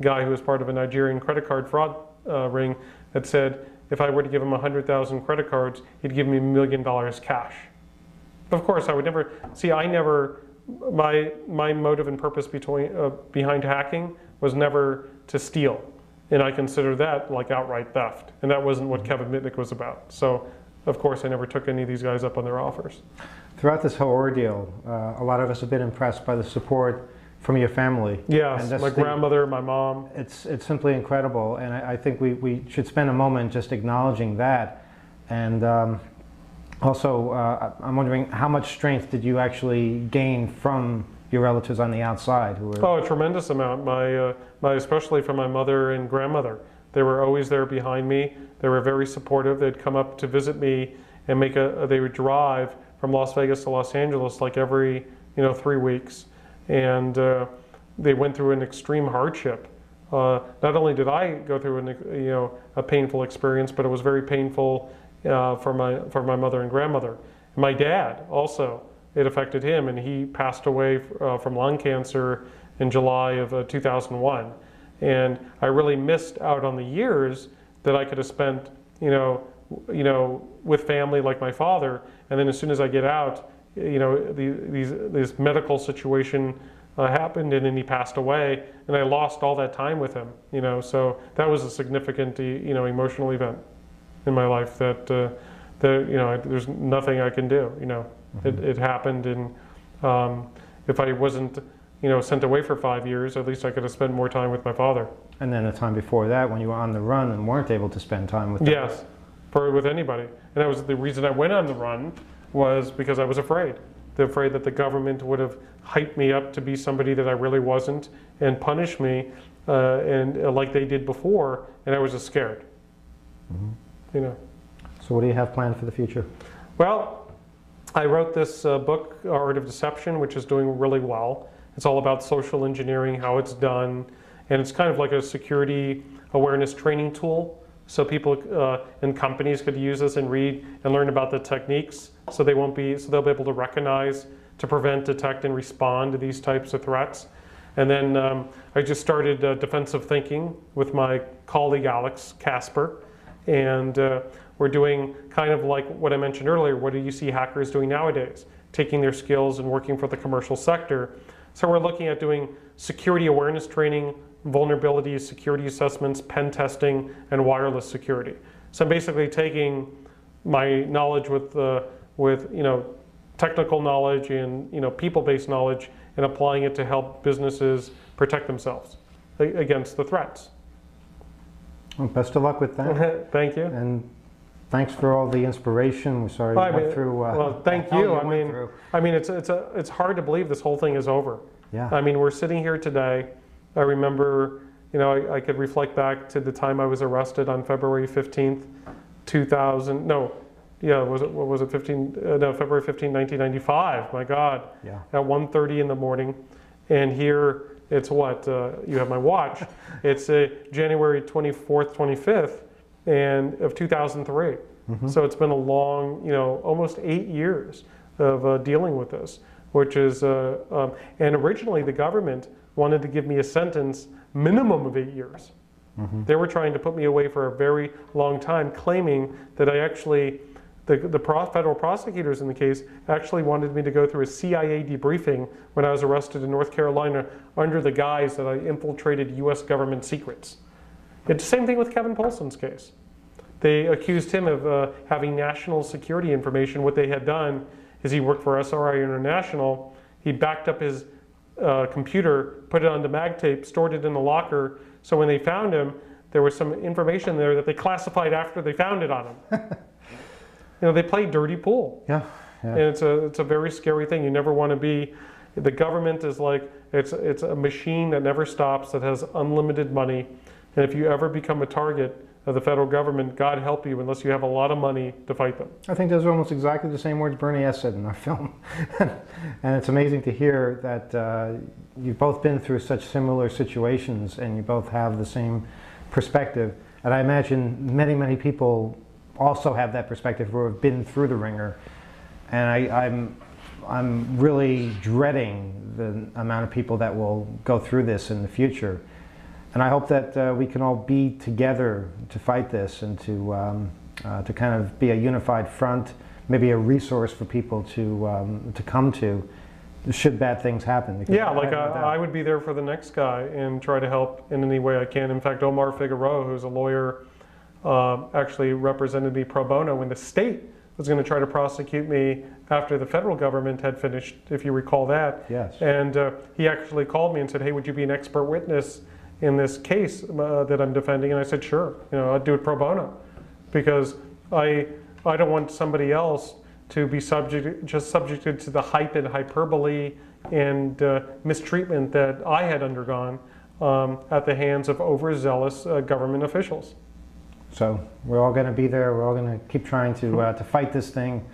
guy who was part of a Nigerian credit card fraud ring that said if I were to give him 100,000 credit cards, he'd give me $1 million cash. Of course, I would never, see, my motive and purpose behind hacking was never to steal. And I consider that like outright theft. And that wasn't what Kevin Mitnick was about. So, of course, I never took any of these guys up on their offers. Throughout this whole ordeal, a lot of us have been impressed by the support from your family. Yes, my grandmother, my mom. It's simply incredible. And I think we should spend a moment just acknowledging that. And also, I'm wondering, how much strength did you actually gain from your relatives on the outside? Who were... Oh, a tremendous amount. Especially from my mother and grandmother. They were always there behind me. They were very supportive. They'd come up to visit me and they would drive from Las Vegas to Los Angeles like every 3 weeks. And they went through an extreme hardship. Not only did I go through a painful experience, but it was very painful for my mother and grandmother. My dad also, it affected him, and he passed away from lung cancer in July of 2001. And I really missed out on the years that I could have spent, with family like my father. And then as soon as I get out, this medical situation happened, and then he passed away, and I lost all that time with him. So that was a significant, emotional event in my life that there's nothing I can do. It happened, and if I wasn't sent away for 5 years, at least I could have spent more time with my father. And then the time before that, when you were on the run and weren't able to spend time with them. Yes, with anybody. And that was the reason I went on the run, was because I was afraid. Afraid that the government would have hyped me up to be somebody that I really wasn't and punish me like they did before, and I was just scared. Mm-hmm. So what do you have planned for the future? Well, I wrote this book, Art of Deception, which is doing really well. It's all about social engineering, how it's done, and it's kind of like a security awareness training tool. So people and companies could use this and read and learn about the techniques, so they'll be able to recognize, to prevent, detect, and respond to these types of threats. And then I just started defensive thinking with my colleague Alex Casper, and we're doing kind of like what I mentioned earlier. What do you see hackers doing nowadays? Taking their skills and working for the commercial sector. So we're looking at doing security awareness training, vulnerabilities, security assessments, pen testing, and wireless security. So I'm basically taking my knowledge with technical knowledge and people-based knowledge and applying it to help businesses protect themselves against the threats. Well, best of luck with that. Thank you. And thanks for all the inspiration. We're sorry you went through. Well, thank you. I mean, it's hard to believe this whole thing is over. Yeah. I mean, we're sitting here today. I remember, I could reflect back to the time I was arrested on February 15th, 2000. No, yeah, what was it? February 15, 1995. My God. Yeah. At 1:30 in the morning, and here it's what you have my watch. It's January 24th, 25th, and of 2003. Mm-hmm. So it's been a long, almost 8 years of dealing with this, which is, and originally the government wanted to give me a sentence minimum of 8 years. Mm-hmm. They were trying to put me away for a very long time, claiming that I actually, the federal prosecutors in the case actually wanted me to go through a CIA debriefing when I was arrested in North Carolina under the guise that I infiltrated US government secrets. It's the same thing with Kevin Polson's case. They accused him of having national security information. What they had done is he worked for SRI International. He backed up his computer, put it onto mag tape, stored it in the locker. So when they found him, there was some information there that they classified after they found it on him. They play dirty pool. Yeah. And it's a very scary thing. You never want to be. The government is like it's a machine that never stops, that has unlimited money, and if you ever become a target of the federal government, God help you unless you have a lot of money to fight them. I think those are almost exactly the same words Bernie S. said in our film. And it's amazing to hear that you've both been through such similar situations and you both have the same perspective. And I imagine many, many people also have that perspective who have been through the ringer. And I'm really dreading the amount of people that will go through this in the future. And I hope that we can all be together to fight this and to kind of be a unified front, maybe a resource for people to come to should bad things happen. Because yeah, like I would be there for the next guy and try to help in any way I can. In fact, Omar Figueroa, who's a lawyer, actually represented me pro bono when the state was going to try to prosecute me after the federal government had finished, if you recall that. Yes. And he actually called me and said, hey, would you be an expert witness in this case that I'm defending? And I said, sure, I'd do it pro bono, because I don't want somebody else to be subjected to the hype and hyperbole and mistreatment that I had undergone at the hands of overzealous government officials. So we're all going to be there. We're all going to keep trying to fight this thing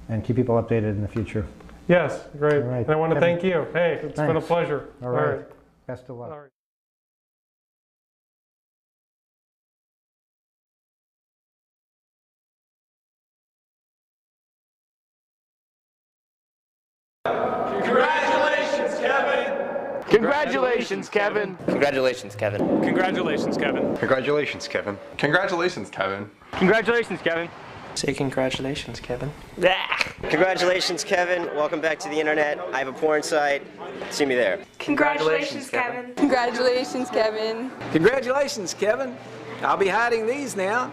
and keep people updated in the future. Yes, great. Right. And I want to thank you. Hey, it's been a Thanks. pleasure. All right. Best of luck. All right. Congratulations, Kevin! Congratulations, Kevin! Congratulations, Kevin. Congratulations, Kevin. Congratulations, Kevin. Congratulations, Kevin. Congratulations, Kevin! Say congratulations, Kevin. Congratulations, Kevin. Welcome back to the internet. I have a porn site. See me there. Congratulations, Kevin. Congratulations, Kevin. Congratulations, Kevin. I'll be hiding these now.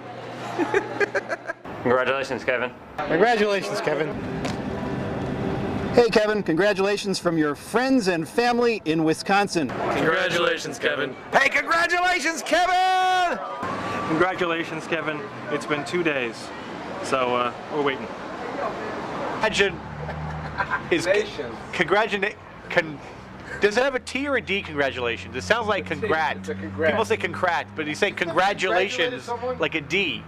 Congratulations, Kevin. Congratulations, Kevin. Hey, Kevin, congratulations from your friends and family in Wisconsin. Congratulations, Kevin. Hey, congratulations, Kevin! Congratulations, Kevin. It's been 2 days, so we're waiting. Does it have a T or a D, congratulations? It sounds like congrat. People say congrat, but you say congratulations like a D.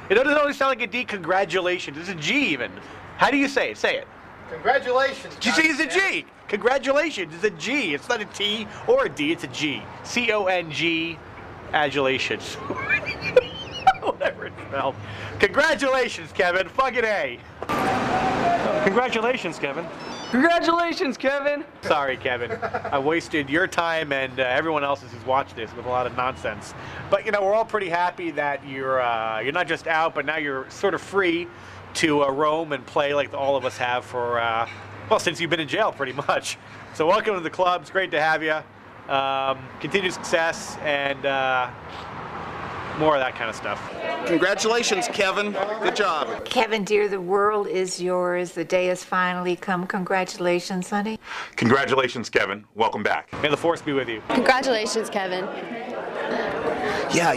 It doesn't always sound like a D, congratulations. It's a G even. How do you say it? Say it. Congratulations. Did you say it's a G? Congratulations, it's a G. It's not a T or a D, it's a G. C-O-N-G, adulations. Whatever it's spelled. Congratulations, Kevin. Fucking A. Congratulations, Kevin. Congratulations, Kevin! Sorry, Kevin. I wasted your time and everyone else's who's watched this with a lot of nonsense. But we're all pretty happy that you're not just out, but now you're sort of free to roam and play like all of us have for well, since you've been in jail, pretty much. So welcome to the club. It's great to have you. Continued success and more of that kind of stuff. Congratulations, Kevin. Good job. Kevin, dear, the world is yours. The day has finally come. Congratulations, honey. Congratulations, Kevin. Welcome back. May the force be with you. Congratulations, Kevin. Yeah,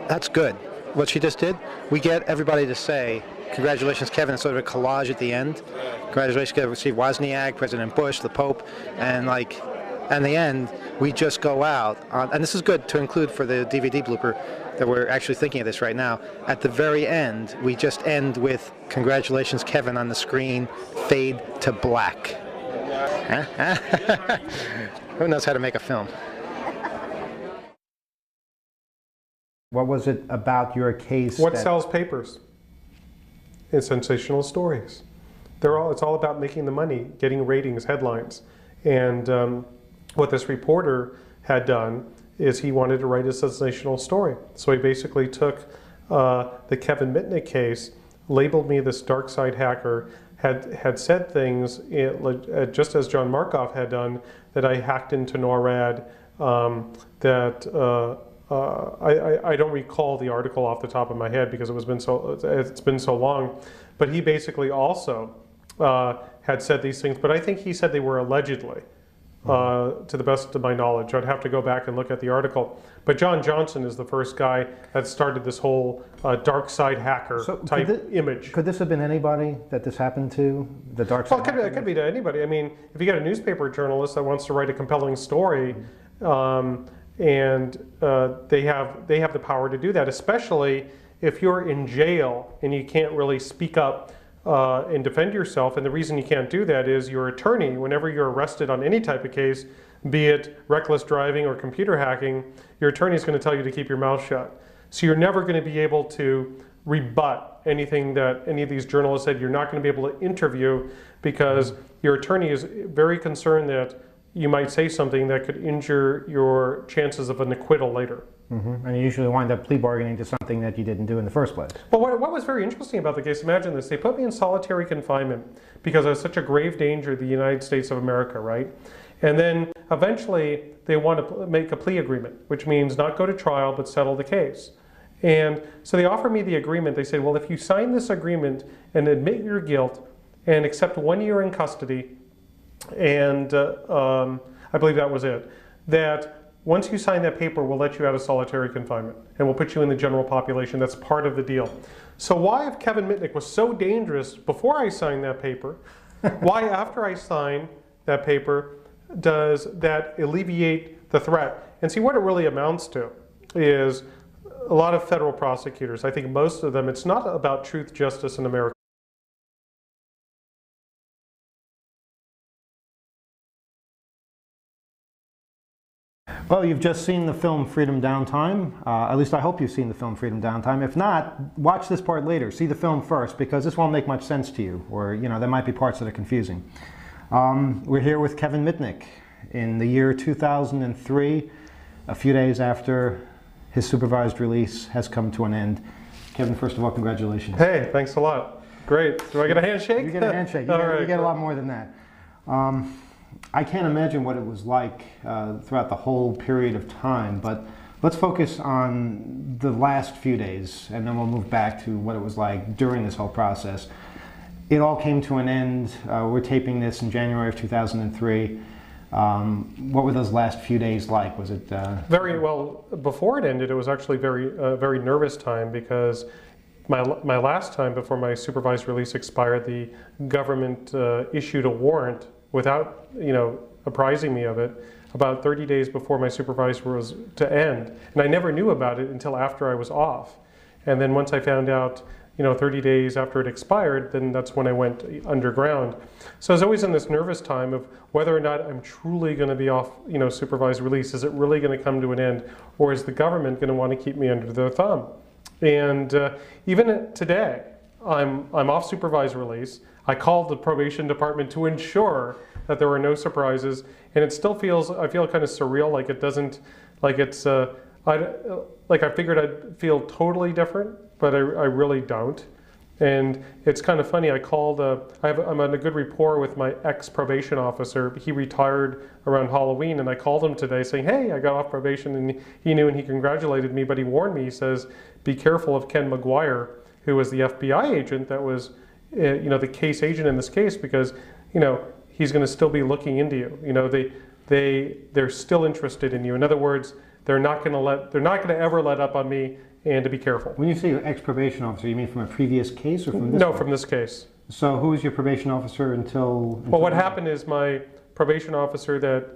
that's good. What she just did, we get everybody to say, congratulations, Kevin, and sort of a collage at the end. Congratulations, Kevin, Steve Wozniak, President Bush, the Pope, and in the end, we just go out, and this is good to include for the DVD blooper, that we're actually thinking of this right now. At the very end, we just end with congratulations, Kevin, on the screen, fade to black. Who knows how to make a film? What was it about your case? What sells papers? It's sensational stories. It's all about making the money, getting ratings, headlines. And what this reporter had done is he wanted to write a sensational story. So he basically took the Kevin Mitnick case, labeled me this dark side hacker, had said things, just as John Markoff had done, that I hacked into NORAD, I don't recall the article off the top of my head because it's been so long, but he basically also had said these things, but I think he said they were allegedly. To the best of my knowledge. I'd have to go back and look at the article. But John Johnson is the first guy that started this whole dark side hacker type image. Could this have been anybody that this happened to? The dark side hacker? It could be to anybody. I mean, if you get a newspaper journalist that wants to write a compelling story, and they have the power to do that, especially if you're in jail and you can't really speak up and defend yourself. And the reason you can't do that is your attorney, whenever you're arrested on any type of case, be it reckless driving or computer hacking, your attorney is going to tell you to keep your mouth shut. So you're never going to be able to rebut anything that any of these journalists said. You're not going to be able to interview because your attorney is very concerned that you might say something that could injure your chances of an acquittal later. And you usually wind up plea bargaining to something that you didn't do in the first place. Well, what was very interesting about the case, imagine this, they put me in solitary confinement because I was such a grave danger to the United States of America, right? And then eventually they want to make a plea agreement, which means not go to trial but settle the case. And so they offered me the agreement. They said, well, if you sign this agreement and admit your guilt and accept 1 year in custody, and I believe that was it, that once you sign that paper, we'll let you out of solitary confinement and we'll put you in the general population. That's part of the deal. So why, if Kevin Mitnick was so dangerous before I signed that paper, why after I sign that paper does that alleviate the threat? And see, what it really amounts to is a lot of federal prosecutors, I think most of them, it's not about truth, justice in America. Well, you've just seen the film Freedom Downtime. At least I hope you've seen the film Freedom Downtime. If not, watch this part later. See the film first, because this won't make much sense to you, or there might be parts that are confusing. We're here with Kevin Mitnick in the year 2003, a few days after his supervised release has come to an end. Kevin, first of all, congratulations. Hey, thanks a lot. Great. Do I get a handshake? You get a handshake. You get a lot more than that. I can't imagine what it was like throughout the whole period of time, but let's focus on the last few days, and then we'll move back to what it was like during this whole process. It all came to an end. We're taping this in January of 2003. What were those last few days like? Was it very well? Before it ended, it was actually very nervous time, because my last time before my supervised release expired, the government issued a warrant without apprising me of it about 30 days before my supervised was to end, and I never knew about it until after I was off. And then once I found out 30 days after it expired, then that's when I went underground. So I was always in this nervous time of whether or not I'm truly going to be off, supervised release. Is it really going to come to an end, or is the government going to want to keep me under their thumb? And even today, I'm off supervised release. I called the probation department to ensure that there were no surprises, and it still feels, I feel kind of surreal, like it doesn't, like it's, I figured I'd feel totally different, but I really don't. And it's kind of funny, I called, I'm on a good rapport with my ex-probation officer. He retired around Halloween, and I called him today saying, hey, I got off probation, and he knew and he congratulated me, but he warned me, he says, be careful of Ken McGuire, who was the FBI agent that was, the case agent in this case, because, he's going to still be looking into you. They're still interested in you. In other words, they're not going to ever let up on me, and to be careful. When you say your ex-probation officer, you mean from a previous case or from this No, one? From this case. So who was your probation officer until Well, what happened is my probation officer that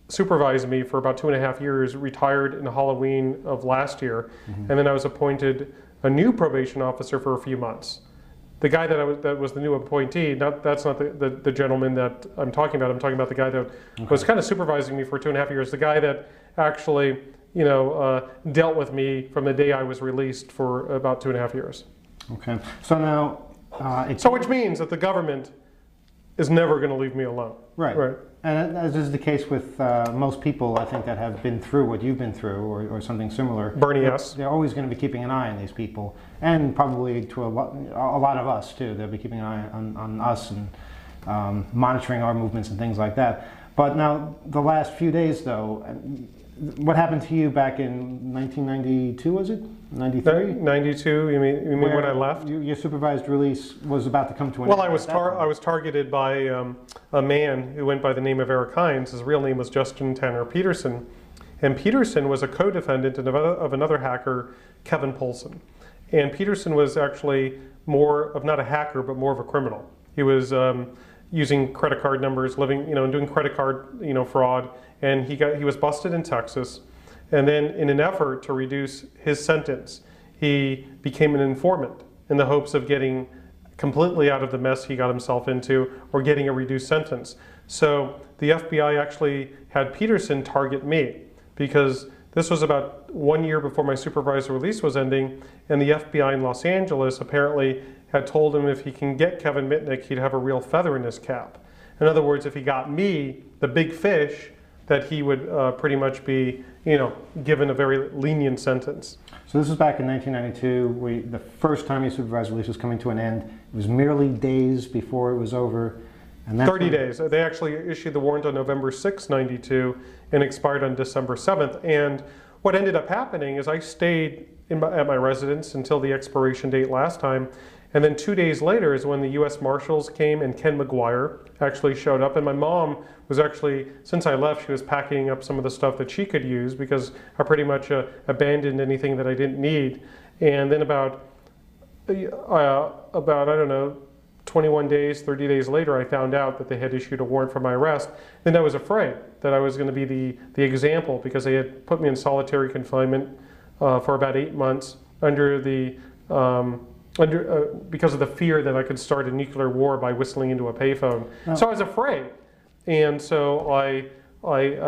supervised me for about 2.5 years retired in Halloween of last year, and then I was appointed a new probation officer for a few months. The guy that was the new appointee, that's not the gentleman that I'm talking about. I'm talking about the guy that was kind of supervising me for 2.5 years. The guy that actually, dealt with me from the day I was released for about 2.5 years. Okay. So now, which means that the government is never going to leave me alone. Right. Right. And as is the case with most people, I think, that have been through what you've been through, or something similar. Bernie, yes. They're always going to be keeping an eye on these people, and probably to a lot of us too. They'll be keeping an eye on us and monitoring our movements and things like that. But now, the last few days, though, what happened to you back in 1992? Was it 93? 92. You mean when I left? Your supervised release was about to come to an end. Well, I was targeted by a man who went by the name of Eric Hines. His real name was Justin Tanner Peterson, and Peterson was a co-defendant of another hacker, Kevin Poulsen. And Peterson was actually more of not a hacker, but more of a criminal. He was using credit card numbers, living, and doing credit card, fraud. And he was busted in Texas, And then in an effort to reduce his sentence, he became an informant in the hopes of getting completely out of the mess he got himself into or getting a reduced sentence. So the FBI actually had Peterson target me because this was about 1 year before my supervised release was ending, and the FBI in Los Angeles apparently had told him if he can get Kevin Mitnick, he'd have a real feather in his cap. In other words, if he got me, the big fish, that he would pretty much be, given a very lenient sentence. So this was back in 1992. The first time your supervised release was coming to an end. It was merely days before it was over. And 30 days. They actually issued the warrant on November 6, 92, and expired on December 7th. And what ended up happening is I stayed at my residence until the expiration date last time. And then 2 days later is when the U.S. Marshals came and Ken McGuire actually showed up. And my mom was actually, since I left, she was packing up some of the stuff that she could use because I pretty much abandoned anything that I didn't need. And then about I don't know, 21 days, 30 days later, I found out that they had issued a warrant for my arrest. Then I was afraid that I was going to be the example because they had put me in solitary confinement for about 8 months under the because of the fear that I could start a nuclear war by whistling into a payphone. Oh. So I was afraid, and so I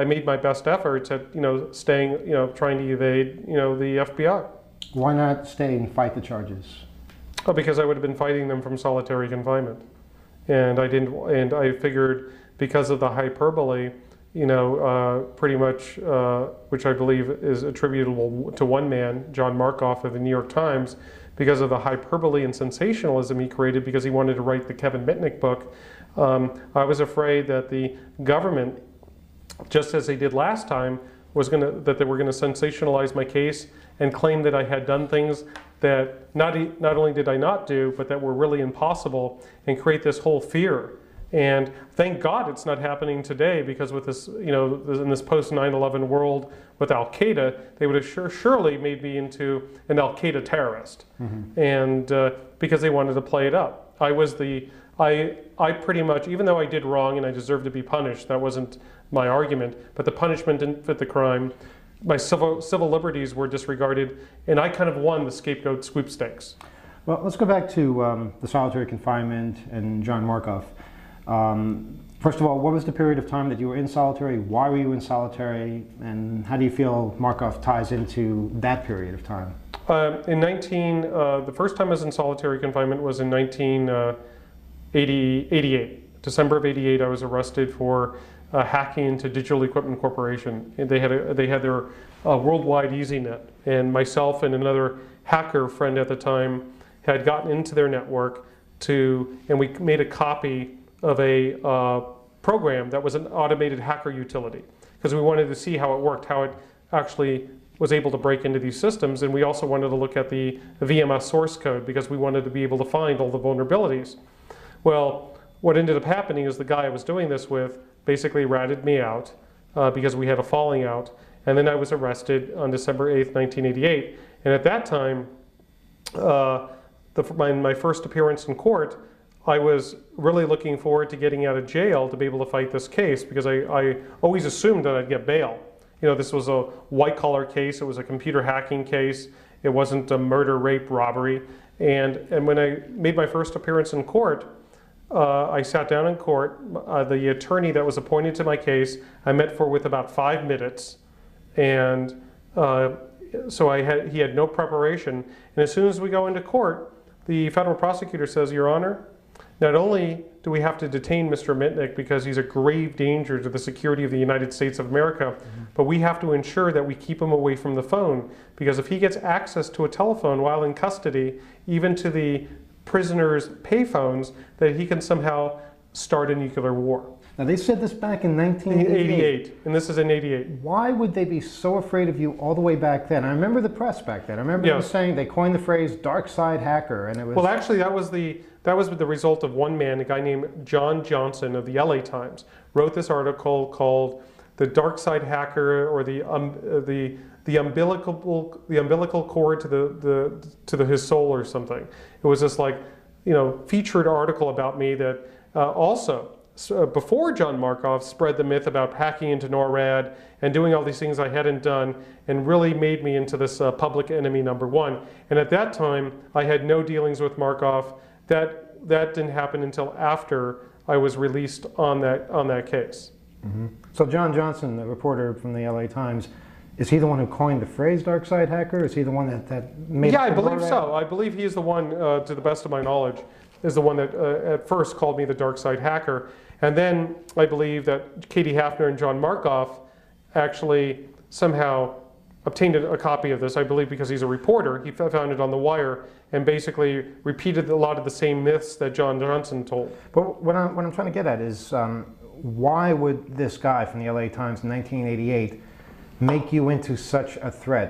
made my best efforts at staying, trying to evade the FBI. Why not stay and fight the charges? Oh, because I would have been fighting them from solitary confinement, and I didn't. And I figured because of the hyperbole, pretty much, which I believe is attributable to one man, John Markoff of the New York Times, because of the hyperbole and sensationalism he created because he wanted to write the Kevin Mitnick book. I was afraid that the government, just as they did last time, that they were going to sensationalize my case and claim that I had done things that not only did I not do, but that were really impossible, and create this whole fear. And thank God it's not happening today, because with this, in this post 9/11 world with Al Qaeda, they would have surely made me into an Al Qaeda terrorist, and because they wanted to play it up. I pretty much, even though I did wrong and I deserved to be punished, that wasn't my argument, but the punishment didn't fit the crime. My civil liberties were disregarded, and I kind of won the scapegoat sweepstakes. Well, let's go back to the solitary confinement and John Markoff. First of all, what was the period of time that you were in solitary? Why were you in solitary? And how do you feel Markoff ties into that period of time? The first time I was in solitary confinement was in 1988. December of '88, I was arrested for hacking into Digital Equipment Corporation. And they had their worldwide EasyNet, and myself and another hacker friend at the time had gotten into their network and we made a copy of a program that was an automated hacker utility, because we wanted to see how it worked, how it actually was able to break into these systems, and we also wanted to look at the VMS source code because we wanted to be able to find all the vulnerabilities. Well, what ended up happening is the guy I was doing this with basically ratted me out because we had a falling out, and then I was arrested on December 8th, 1988, and at that time, my first appearance in court, I was really looking forward to getting out of jail to be able to fight this case, because I always assumed that I'd get bail. This was a white-collar case. It was a computer hacking case. It wasn't a murder, rape, robbery. And when I made my first appearance in court, I sat down in court. The attorney that was appointed to my case, I met with about 5 minutes, and so he had no preparation. And as soon as we go into court, the federal prosecutor says, "Your Honor, not only do we have to detain Mr. Mitnick because he's a grave danger to the security of the United States of America, but we have to ensure that we keep him away from the phone, because if he gets access to a telephone while in custody, even to the prisoners' payphones, that he can somehow start a nuclear war." Now, they said this back in 1988. And this is in '88. Why would they be so afraid of you all the way back then? I remember the press back then. I remember them saying, they coined the phrase "dark side hacker," and it was... Well, actually, that was the result of one man, a guy named John Johnson of the LA Times, wrote this article called "The Dark Side Hacker," or the umbilical cord to his soul, or something. It was this featured article about me that also before John Markoff spread the myth about hacking into NORAD and doing all these things I hadn't done, and really made me into this public enemy number one. And at that time, I had no dealings with Markoff. That didn't happen until after I was released on that case. Mm-hmm. So John Johnson, the reporter from the LA Times, is he the one who coined the phrase dark side hacker? Is he the one that made Yeah, it I believe NORAD? so. I believe he's the one, to the best of my knowledge, is the one that at first called me the dark side hacker. And then I believe that Katie Hafner and John Markoff actually somehow obtained a copy of this, I believe because he's a reporter. He found it on The Wire and basically repeated a lot of the same myths that John Johnson told. But what I'm trying to get at is why would this guy from the LA Times in 1988 make you into such a threat?